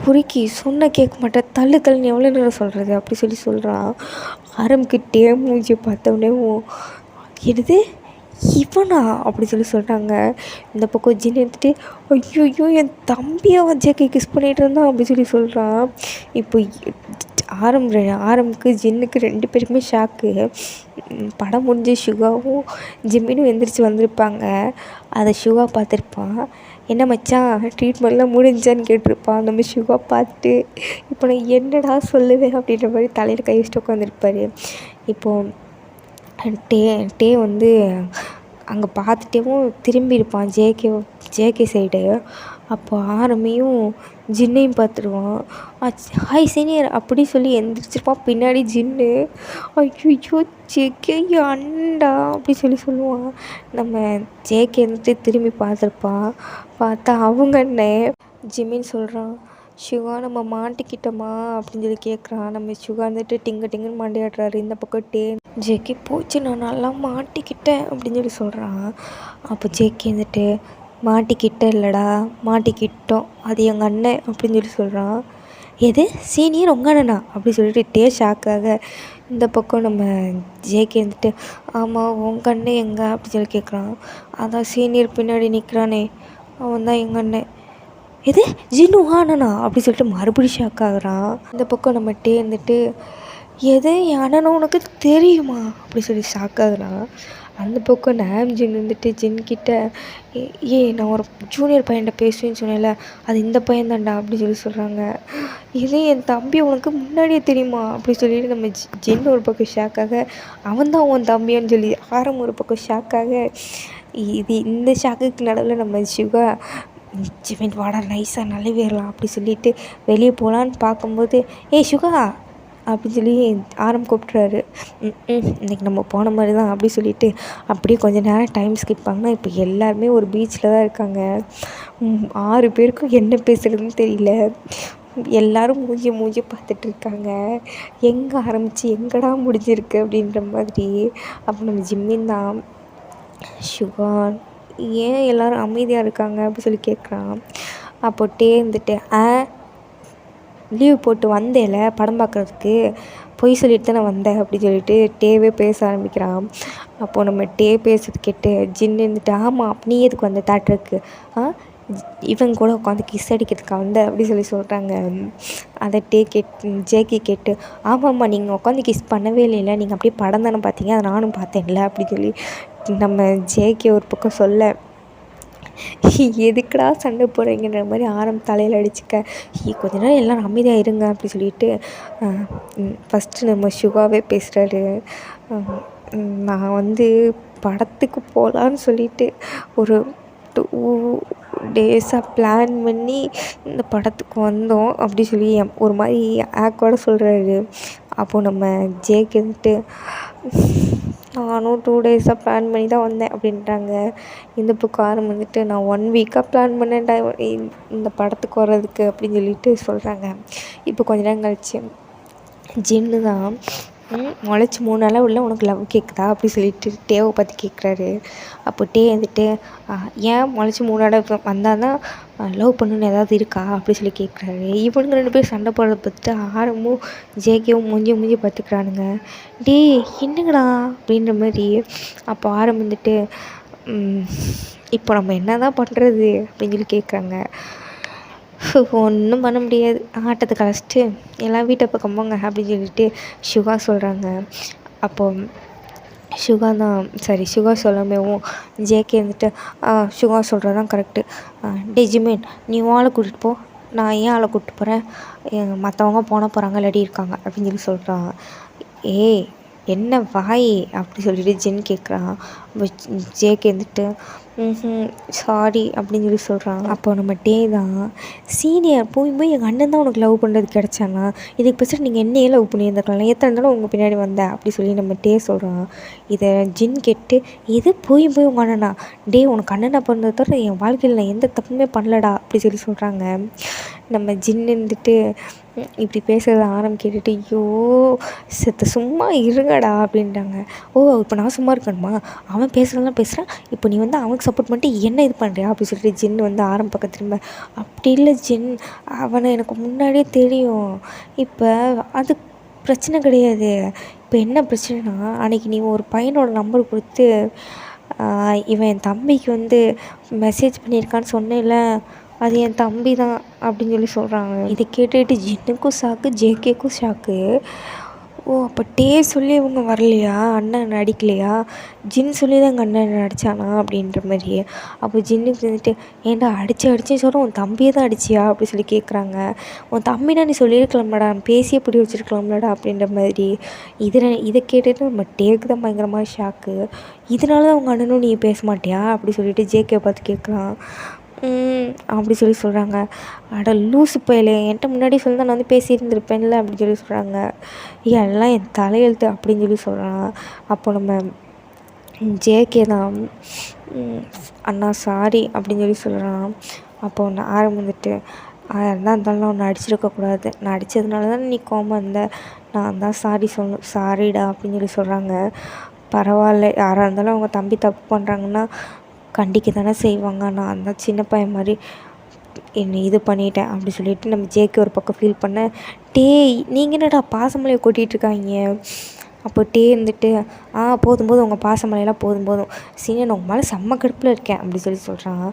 பொறுக்கி சொன்ன கேட்க மாட்டேன், தள்ளு தள்ளுன்னு எவ்வளோ நேரம் சொல்கிறது அப்படி சொல்கிறான். ஆரம்பிக்கு டே மூஞ்சி பார்த்தோடனே என்னது இவனா அப்படி சொல்கிறாங்க. இந்த பக்கம் ஜின்னு எடுத்துகிட்டு ஐயோ என் தம்பியை ஜேகே கிஸ் பண்ணிகிட்டு இருந்தான் அப்படி சொல்கிறான். இப்போ ஆரம்புக்கு ஜின்னுக்கு 2 பேருக்குமே ஷாக்கு. படம் முடிஞ்சு சுகாவும் ஜிம்மினும் எந்திரிச்சு வந்திருப்பாங்க. அதை சுகா பார்த்துருப்பான். என்ன மச்சான் ட்ரீட்மெண்ட்லாம் முடிஞ்சான்னு கேட்டிருப்பான். நம்ம சுகா பார்த்துட்டு இப்போ நான் என்னடா சொல்லுவேன் அப்படின்ற மாதிரி தலையில் கை வச்சுட்டு உட்காந்துருப்பார். இப்போது டே வந்து அங்கே பார்த்துட்டேவும் திரும்பி இருப்பான் ஜேகே சைடு. அப்போ ஆரம்பியும் ஜின்னையும் பார்த்துருவான். ஹாய் சீனியர் அப்படி சொல்லி எந்திரிச்சிருப்பான். பின்னாடி ஜின்னு ஐயோ ஜேகே அண்டா அப்படி சொல்லுவான். நம்ம ஜேகே வந்துட்டு திரும்பி பார்த்துருப்பான். பார்த்தா அவங்க அண்ணன் ஜிம்மின்னு சொல்கிறான். சுகா நம்ம மாட்டிக்கிட்டோமா அப்படின்னு சொல்லி கேட்குறான். நம்ம சுகா வந்துட்டு டிங்குன்னு மாண்டியாடுறாரு. இந்த பக்கம் ஜேகே போச்சு நான் நல்லா மாட்டிக்கிட்டேன் அப்படின்னு சொல்லி சொல்கிறான். அப்போ ஜேகே வந்துட்டு மாட்டிக்கிட்ட இல்லைடா மாட்டிக்கிட்டோம், அது எங்கள் அண்ணன் அப்படின்னு சொல்லி சொல்கிறான். எது சீனியர் உங்கள் அண்ணனா அப்படி சொல்லிட்டு ஷாக்காக. இந்த பக்கம் நம்ம ஜேகே வந்துட்டு ஆமாம் உங்கள் அண்ணன் எங்கே அப்படின்னு சொல்லி கேட்குறான். அதான் சீனியர் பின்னாடி நிற்கிறானே அவன் தான் எங்கள் அண்ணன். எது ஜின்னு அண்ணனா அப்படி சொல்லிட்டு மறுபடியும் ஷாக்காகிறான். இந்த பக்கம் நம்ம வந்துட்டு எது என் அண்ணனும் உனக்கு தெரியுமா அப்படி சொல்லி ஷாக்காகிறான். அந்த பக்கம் ஜின் வந்துட்டு ஜின்கிட்ட நான் ஒரு ஜூனியர் பையன்கிட்ட பேசுவேன்னு சொன்னேன்ல அது இந்த பையன் தான்டா அப்படி சொல்கிறாங்க. இதே என் தம்பி உனக்கு முன்னாடியே தெரியுமா அப்படி சொல்லிட்டு நம்ம ஜின் ஒரு பக்கம் ஷாக்காக அவன் தான் உன் தம்பியான்னு சொல்லி ஒரு பக்கம் ஷாக்காக. இந்த ஷாக்குக்கு நடுவில் நம்ம சிவா ஜிமின் வாடா நைஸாக நழுவிடலாம் அப்படி சொல்லிட்டு வெளியே போகலான்னு பார்க்கும்போது சுகா அப்படின்னு சொல்லி கூப்பிட்றாரு. இன்றைக்கி நம்ம போன மாதிரி தான் அப்படி சொல்லிவிட்டு அப்படியே கொஞ்சம் நேரம் டைம் ஸ்கிப் பண்ணால் இப்போ எல்லாருமே ஒரு பீச்சில் தான் இருக்காங்க. 6 பேருக்கும் என்ன பேசுகிறதுன்னு தெரியல. எல்லோரும் மூஞ்சி பார்த்துட்ருக்காங்க. எங்கே ஆரம்பித்து எங்கடா முடிஞ்சிருக்கு அப்படின்ற மாதிரி. அப்போ நம்ம ஜிம்மின் தான் சுகான் ஏன் எல்லோரும் அமைதியாக இருக்காங்க அப்படி சொல்லி கேட்குறான். அப்போ இருந்துட்டு லீவ் போட்டு வந்தேல படம் பார்க்குறதுக்கு பொய் சொல்லிட்டு தானே வந்தேன் அப்படி சொல்லிட்டு பேச ஆரம்பிக்கிறான். அப்போது நம்ம பேசுறது கேட்டு ஜின்னு இருந்துட்டு ஆமாம் நீ எதுக்கு வந்த தேட்டருக்கு இவங்க கூட உட்காந்து கிஸ் அடிக்கிறதுக்கு வந்த அப்படி சொல்கிறாங்க. அதை ஜேகே கேட்டு ஆமாம்மா நீங்கள் உட்காந்து கிஸ் பண்ணவே இல்லைல்ல நீங்கள் அப்படியே படம் தானே பார்த்தீங்க அதை நானும் பார்த்தேன்ல அப்படி சொல்லி நம்ம ஜேகே ஒரு பக்கம் சொல்ல எதுக்குடா சண்டை போடுறீங்கன்ற மாதிரி தலையில் அடிச்சுக்க கொஞ்ச நேரம் எல்லோரும் அமைதியாக இருங்க அப்படி சொல்லிட்டு ஃபஸ்ட்டு நம்ம சுகாவே பேசுகிறாரு. நான் வந்து படத்துக்கு போகலான்னு சொல்லிட்டு ஒரு 2 டேஸாக பிளான் பண்ணி இந்த படத்துக்கு வந்தோம் அப்படி சொல்லி ஒரு மாதிரி ஆக்வர்டாக சொல்கிறாரு. அப்போது நம்ம ஜேக்கு வந்துட்டு நானும் 2 டேஸாக பிளான் பண்ணி தான் வந்தேன் அப்படின்றாங்க. இந்த பக்கம் வந்துட்டு நான் 1 வீக்காக பிளான் பண்ணேன்டா இந்த படத்துக்கு வர்றதுக்கு அப்படின்னு சொல்லிட்டு சொல்கிறாங்க. இப்போ கொஞ்ச நேரம் கழிச்சு ஜின்னு தான் முளைச்சி 3 நாளாக உள்ள உனக்கு லவ் கேட்குதா அப்படி சொல்லிட்டு டேவை பற்றி கேட்குறாரு. அப்போ வந்துட்டு ஏன் முளைச்சி 3 நாளாக வந்தால் தான் லவ் பண்ணணுன்னு ஏதாவது இருக்கா அப்படி சொல்லி கேட்குறாரு. இவனுங்க 2 பேரும் சண்டை போடுறத பார்த்துட்டு ஆரமும் ஜேகேவும் மூஞ்சி பார்த்துக்கிறானுங்க. என்னங்கடா அப்படின்ற மாதிரி. அப்போ வந்துட்டு இப்போ நம்ம என்ன தான் பண்ணுறது அப்படின்னு சொல்லி கேட்குறாங்க. ஒன்றும் பண்ண முடியாது ஆட்டத்தை கலைச்சிட்டு எல்லாம் வீட்டை பக்கம் போங்க அப்படின்னு சொல்லிட்டு சுகா சொல்கிறாங்க. அப்போது சுகா சொல்லாமேவும் ஜேகே வந்துட்டு சுகா சொல்கிறது தான் கரெக்டு. ஜிமின் நீ ஆளை கூட்டிகிட்டு போ நான் ஏன் ஆளை கூப்பிட்டு போகிறேன் மற்றவங்க போகிறாங்க இல்லாட்டி இருக்காங்க அப்படின்னு சொல்லி சொல்கிறான். என்ன வாய் அப்படி சொல்லிட்டு ஜின் கேட்குறான். ஜேகே வந்துட்டு சாரி அப்படின்னு சொல்லி சொல்கிறான். அப்போ நம்ம தான் சீனியர் போய் எங்கள் அண்ணன் தான் உனக்கு லவ் பண்ணுறது கிடச்சானா இதுக்கு பேசுகிற நீங்கள் என்னையே லவ் பண்ணியிருந்துருக்கலாம் எத்தனை இருந்தாலும் உங்கள் பின்னாடி வந்தேன் அப்படி சொல்லி நம்ம சொல்கிறான். இதை ஜின் கேட்டு இது போய் உங்கள் அண்ணனா உனக்கு அண்ணனா பிறந்ததை தவிர என் வாழ்க்கையில் நான் எந்த தப்புமே பண்ணலடா அப்படி சொல்லி சொல்கிறாங்க. நம்ம ஜின்னு இருந்துட்டு இப்படி பேசுகிறத கேட்டுட்டு ஐயோ சும்மா இருங்கடா அப்படின்ட்டாங்க. ஓ இப்போ நான் சும்மா இருக்கணுமா, அவன் பேசுகிறதெல்லாம் பேசுகிறான், இப்போ நீ வந்து அவனுக்கு சப்போர்ட் பண்ணிட்டு என்ன இது பண்ணுறியா அப்படின்னு சொல்லிட்டு ஜின்னு வந்து பக்கம் திரும்ப. அப்படி இல்லை ஜின், அவனை எனக்கு முன்னாடியே தெரியும், இப்போ அது பிரச்சனை கிடையாது. இப்போ என்ன பிரச்சனைனா, அன்றைக்கி நீ ஒரு பையனோட நம்பர் கொடுத்து இவன் என் தம்பிக்கு வந்து மெசேஜ் பண்ணியிருக்கான்னு சொன்னேன்ல, அது என் தம்பி தான் அப்படின்னு சொல்கிறாங்க. இதை கேட்டுட்டு ஜின்னுக்கும் ஷாக்கு, ஜேகேக்கும் ஷாக்கு. ஓ அப்போ சொல்லி இவங்க வரலையா, அண்ணன் நடிக்கலையா, ஜின் சொல்லி தான் எங்கள் அண்ணன் நடித்தானா அப்படின்ற மாதிரி. அப்போ ஜின்னுக்கு வந்துட்டு ஏன்டா அடித்து சொல்கிறேன், உன் தம்பியை தான் அடிச்சியா அப்படி சொல்லி கேட்குறாங்க. உன் தம்பினா நீ சொல்லியிருக்கலாம்லடா, பேசியே பிடி வச்சுருக்கலாம்லடா அப்படின்ற மாதிரி. இதை கேட்டுட்டு நம்ம டேக்கு தான் பயங்கரமாக ஷாக்கு. இதனால தான் உங்கள் அண்ணனும் நீ பேச மாட்டியா அப்படி சொல்லிட்டு ஜேகே பார்த்து கேட்குறான். அப்படி சொல்கிறாங்க. அட லூசு பயலே, என்கிட்ட முன்னாடி சொல்லி நான் வந்து பேசியிருந்துருப்பேன்ல அப்படின்னு சொல்கிறாங்க. எல்லாம் என் தலையெழுத்து அப்படின்னு சொல்கிறான். அப்போ நம்ம ஜேகே தான் அண்ணா சாரி அப்படின்னு சொல்கிறான். அப்போ ஒன்று வந்துட்டு என்ன இருந்தாலும் ஒன்று அடிச்சிருக்கக்கூடாது, நான் அடித்ததுனால தான் நீ கோவமாக இருந்த, நான் தான் சாரி சொல்லணும், சாரிடா அப்படின்னு சொல்கிறாங்க. பரவாயில்ல, யாராக இருந்தாலும் அவங்க தம்பி தப்பு பண்ணுறாங்கன்னா கண்டிக்க தானே செய்வாங்க, நான் தான் சின்ன பையன் மாதிரி என்னை இது பண்ணிட்டேன் அப்படி சொல்லிவிட்டு நம்ம ஜேகே ஒரு பக்கம் ஃபீல் பண்ண. நீங்கள் என்னடா பாசமலையை கொட்டிகிட்ருக்காங்க. அப்போ இருந்துட்டு போதும் உங்கள் பாசமலையெல்லாம் போதும் சீனியர், நான் உங்கள் மேலே செம்ம கடுப்பில் இருக்கேன் அப்படி சொல்கிறான்.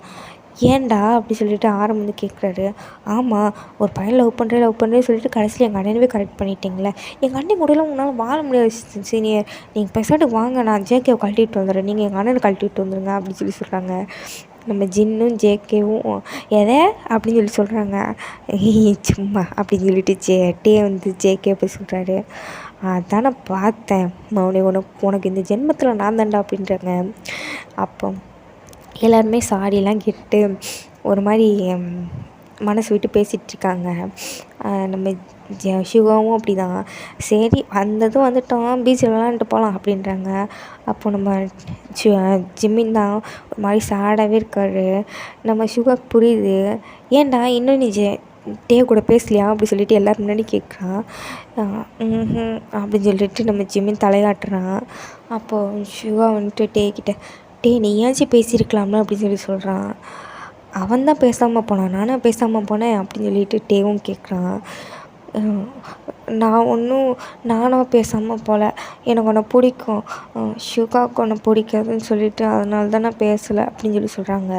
ஏன்டா அப்படி சொல்லிட்டு வந்து கேட்குறாரு. ஆமாம், ஒரு பையன் லவ் பண்ணுறேன்னு சொல்லிட்டு கடைசியில் எங்கள் அண்ணனவே கரெக்ட் பண்ணிட்டீங்களே, எங்கள் அண்ணன் கூடலாம் உங்களால் வாழ முடியாது சீனியர், நீங்கள் பேசாட்டுக்கு வாங்க, நான் ஜேகேவை கழட்டிட்டு வந்துடுறேன், நீங்கள் எங்கள் அண்ணனை கழட்டிட்டு வந்துடுங்க அப்படின்னு சொல்கிறாங்க. நம்ம ஜின்னும் ஜேகேவும் எதை அப்படின்னு சொல்கிறாங்க. சும்மா அப்படின்னு சொல்லிட்டு வந்து ஜேகே போய் சொல்கிறாரு. அதான் நான் பார்த்தேன், உனக்கு இந்த ஜென்மத்தில் நான் தாண்டா அப்படின்றாங்க. அப்போ எல்லாருமே சாரிலாம் கேட்டு ஒரு மாதிரி மனசு விட்டு பேசிகிட்ருக்காங்க. நம்ம சிவாவும் அப்படி தான், சரி வந்ததும் வந்துட்டோம், பீச்சில் விளாண்டுட்டு போகலாம் அப்படின்றாங்க. அப்போ நம்ம ஜிம்மின் தான் ஒரு மாதிரி சேடாகவே இருக்கார். நம்ம சிவாவுக்கு புரியுது, ஏன்டா இன்னும் நீ கூட பேசலையா அப்படி சொல்லிட்டு எல்லோரும் முன்னாடி கேட்குறான். அப்படின்னு சொல்லிட்டு நம்ம ஜிம்மின் தலையாட்டுறான். அப்போது சிவா வந்துட்டு கிட்ட நீயாச்சும் பேசியிருக்கலாம்ல அப்படின்னு சொல்கிறான். அவன் தான் பேசாமல் போனான், நானும் பேசாமல் போனேன் அப்படின்னு சொல்லிட்டு டேவும் கேட்குறான். நானாக பேசாமல் போகல, எனக்கு உன்னை பிடிக்கும், ஷுகாவுக்கு உன்னை பிடிக்காதுன்னு சொல்லிட்டு அதனால தான் நான் பேசலை அப்படின்னு சொல்கிறாங்க.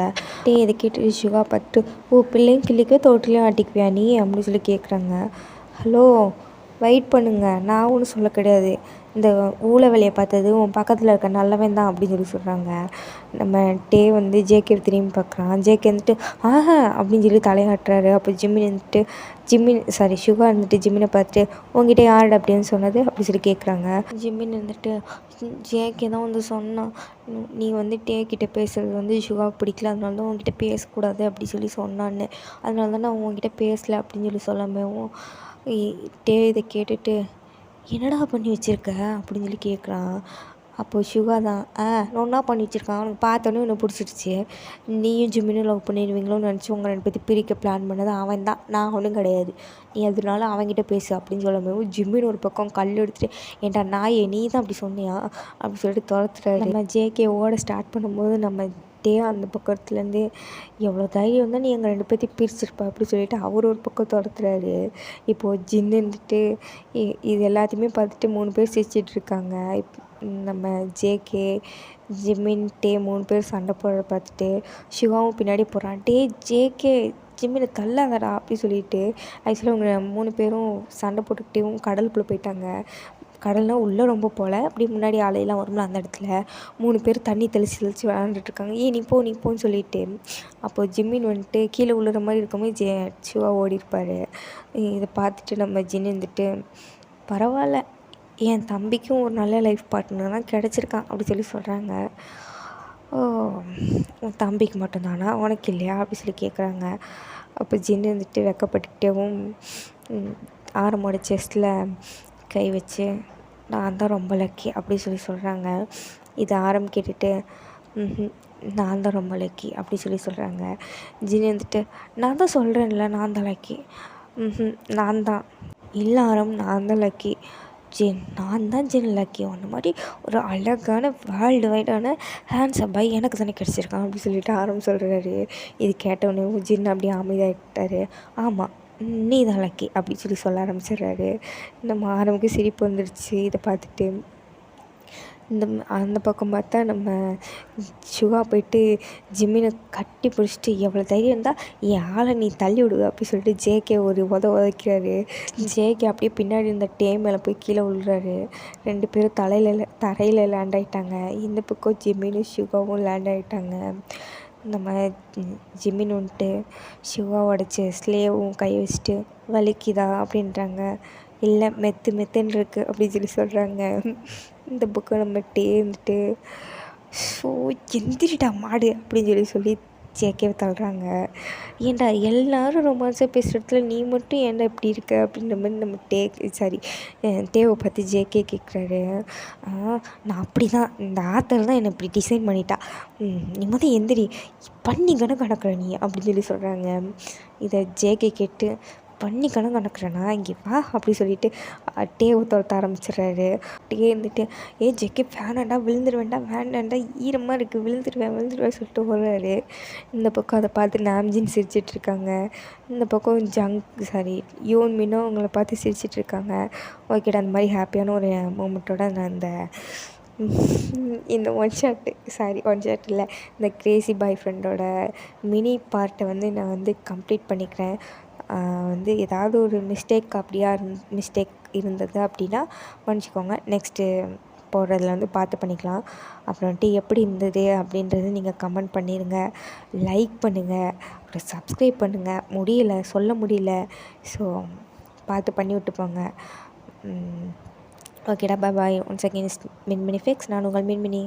இதை கேட்டு ஷுகா பார்த்து, ஓ பிள்ளையும் கிள்ளிக்க தோட்டிலையும் ஆட்டிக்குவியா நீ அப்படின்னு சொல்லி கேட்குறாங்க. ஹலோ வெயிட் பண்ணுங்கள், நான் ஒன்றும் சொல்ல கிடையாது, இந்த ஊழ வேலையை பார்த்தது உன் பக்கத்தில் இருக்க நல்லவன் தான் அப்படின்னு சொல்கிறாங்க. நம்ம வந்து ஜேகே திரும்பி பார்க்குறான். ஜேகே வந்துட்டு அப்படின்னு சொல்லி தலையாட்டுறாரு. அப்போ ஷுகா இருந்துட்டு ஜிம்மினை பார்த்துட்டு உங்ககிட்ட யார் அப்படின்னு சொன்னது அப்படி சொல்லி கேட்குறாங்க. ஜிம்மின் இருந்துட்டு ஜேகே தான் வந்து சொன்னான், நீ வந்து கிட்டே பேசுகிறது வந்து ஷுகாவுக்கு பிடிக்கல, அதனால தான் உங்ககிட்ட பேசக்கூடாது அப்படி சொல்லி சொன்னான்னு, அதனால தான் நான் உங்ககிட்ட பேசலை அப்படின்னு சொல்லி சொல்லாமவும் இதை கேட்டுட்டு என்னடா பண்ணி வச்சுருக்க அப்படின்னு சொல்லி கேட்குறான். அப்போது ஷுகா தான் நான் என்ன பண்ணி வச்சுருக்கான், அவனுக்கு பார்த்தோன்னே உன்னை பிடிச்சிருச்சு, நீயும் ஜிம்மினும் லவ் பண்ணிடுவீங்களோன்னு நினச்சி உங்களை ரெண்டு பேர்த்து பிரிக்க பிளான் பண்ணது அவன் தான், நான் ஒன்றும் கிடையாது, நீ அதனால அவன்கிட்ட பேசு அப்படின்னு சொல்லும்போது ஜிம்மின் ஒரு பக்கம் கல் எடுத்துகிட்டு ஏன்டா நாயே நீ தான் அப்படி சொன்னியா அப்படி சொல்லிட்டு துரத்துறாரு. நம்ம ஜேகே ஓட ஸ்டார்ட் பண்ணும்போது நம்ம அந்த பக்கத்துலேருந்து எவ்வளோ தைரியம் இருந்தால் நீ எங்கள் ரெண்டு பேர்த்தையும் பிரிச்சிருப்பா அப்படி சொல்லிட்டு அவர் ஒரு பக்கம் துரத்துறாரு. இப்போது ஜின்னு இருந்துட்டு இது எல்லாத்தையுமே பார்த்துட்டு 3 பேர் சிரிச்சிட்ருக்காங்க. நம்ம ஜேகே, ஜிம்மின், 3 பேர் சண்டை போடுறத பார்த்துட்டு சிவாவும் பின்னாடி போகிறான். ஜேகே ஜிம்மினை தள்ளாதடா அப்படி சொல்லிட்டு ஆக்சுவலாக அவங்க 3 பேரும் சண்டை போட்டுக்கிட்டேவும் கடலுக்குள்ளே போயிட்டாங்க. கடல்னால் உள்ளே ரொம்ப போகல, அப்படி முன்னாடி அலையெல்லாம் வரும்ல அந்த இடத்துல 3 பேர் தண்ணி தெளித்து விளாண்டுட்ருக்காங்க. நீ போன்னு சொல்லிட்டு அப்போது ஜிம்மின் வந்துட்டு கீழே விழுற மாதிரி இருக்கும்போது சிவா ஓடிருப்பார். இதை பார்த்துட்டு நம்ம ஜின்னு இருந்துட்டு பரவாயில்ல, என் தம்பிக்கும் ஒரு நல்ல லைஃப் பார்ட்னர் தான் கிடச்சிருக்கான் அப்படி சொல்லி சொல்கிறாங்க. ஓ உன் தம்பிக்கு மட்டும்தானா, உனக்கு இல்லையா அப்படி சொல்லி கேட்குறாங்க. அப்போ ஜின்னு வந்துட்டு வெக்கப்பட்டுக்கிட்டேவும் ஆரமோட செஸ்ட்டில் கை வச்சு நான் தான் ரொம்ப லக்கி அப்படி சொல்லி சொல்கிறாங்க. இது கேட்டுட்டு நான் தான் ரொம்ப லக்கி அப்படி சொல்கிறாங்க. ஜின் வந்துட்டு நான் தான் சொல்கிறேன்ல நான் தான் லக்கி. நான் தான் எல்லாரும் நான் தான் லக்கி ஜின், நான் தான் ஜின் லக்கி. அந்த மாதிரி ஒரு அழகான வேர்ல்டு வைடான ஹேண்ட்ஸம் பாய் எனக்கு தானே கிடச்சிருக்கான் அப்படி சொல்லிட்டு ஆரம் சொல்கிறாரு. இது கேட்டவுடனே ஜின் அப்படியே அமைதியாகிட்டாரு. ஆமாம் நீ தான் லக்கி அப்படி சொல்ல ஆரம்பிச்சிடுறாரு. நம்ம ஆரம்புக்கு சிரிப்பு வந்துடுச்சு இதை பார்த்துட்டு. அந்த பக்கம் பார்த்தா நம்ம சுகா போயிட்டு ஜிம்மினை கட்டி பிடிச்சிட்டு எவ்வளோ தைரியம் இருந்தால் என் ஆளை நீ தள்ளி விடுவ அப்படி சொல்லிட்டு ஜேகே ஒரு உதைக்கிறாரு. ஜேகே அப்படியே பின்னாடி இருந்த மேலே போய் கீழே விழுறாரு. 2 பேரும் தரையில் லேண்ட் ஆகிட்டாங்க. இந்த பக்கம் ஜிம்மினும் சுகாவும் லேண்ட் ஆகிட்டாங்க. நம்ம ஜிம்மின் வந்துட்டு சுகாவோட செஸ்லேயும் கை வச்சுட்டு வலிக்குதா அப்படின்றாங்க. இல்லை மெத்துன்னு இருக்குது அப்படின்னு சொல்கிறாங்க. இந்த புக்கை நம்ம இருந்துட்டு ஸோ எந்திரிடா மாடு அப்படின்னு சொல்லி ஜேகேவை தள்ளுறாங்க. ஏன்டா எல்லோரும் ரொமான்ஸாக பேசுகிற இடத்துல நீ மட்டும் ஏன்டா இப்படி இருக்க அப்படின்ற மாதிரி நம்ம தேவை பார்த்து ஜேகே கேட்குறாரு. நான் அப்படி தான் இந்த ஆத்தர் தான் என்னை இப்படி டிசைன் பண்ணிட்டா, நீ மொதல் எந்திரி பண்ணி கணக்கிற நீ அப்படின்னு சொல்கிறாங்க. இதை ஜேகே கேட்டு பண்ணி கணக்குறேண்ணா இங்கே வா அப்படி சொல்லிட்டு டேவை துரத்த ஆரம்பிச்சிடுறாரு. அப்படியே இருந்துட்டு ஜெக்கே வேணாண்டா வேண்டாண்டா ஈரமாக இருக்குது விழுந்துருவேன் சொல்லிட்டு ஓடுறாரு. இந்த பக்கம் அதை பார்த்து நாம்ஜின் சிரிச்சிட்ருக்காங்க. இந்த பக்கம் யோன் மீனோ அவங்கள பார்த்து சிரிச்சிட்ருக்காங்க. ஓகேடா அந்த மாதிரி ஹாப்பியான ஒரு மூமெண்ட்டோட நான் இந்த ஒன் ஷாட் இல்லை இந்த க்ரேசி பாய் ஃப்ரெண்டோட மினி பார்ட்டை நான் கம்ப்ளீட் பண்ணிக்கிறேன். ஏதாவது ஒரு மிஸ்டேக் இருந்தது அப்படின்னா மன்னிச்சிக்கோங்க. நெக்ஸ்ட்டு போடுறதுல பார்த்து பண்ணிக்கலாம். அப்புறம் எப்படி இருந்தது அப்படின்றது நீங்கள் கமெண்ட் பண்ணிடுங்க, லைக் பண்ணுங்கள், அப்புறம் சப்ஸ்கிரைப் பண்ணுங்கள். சொல்ல முடியல, ஸோ பார்த்து பண்ணி விட்டு போங்க. ஓகேடா, பாய். ஒன்ஸ் அகெயின் மின்மினி ஃபிக்ஸ். நான் உங்கள் மின்மினி.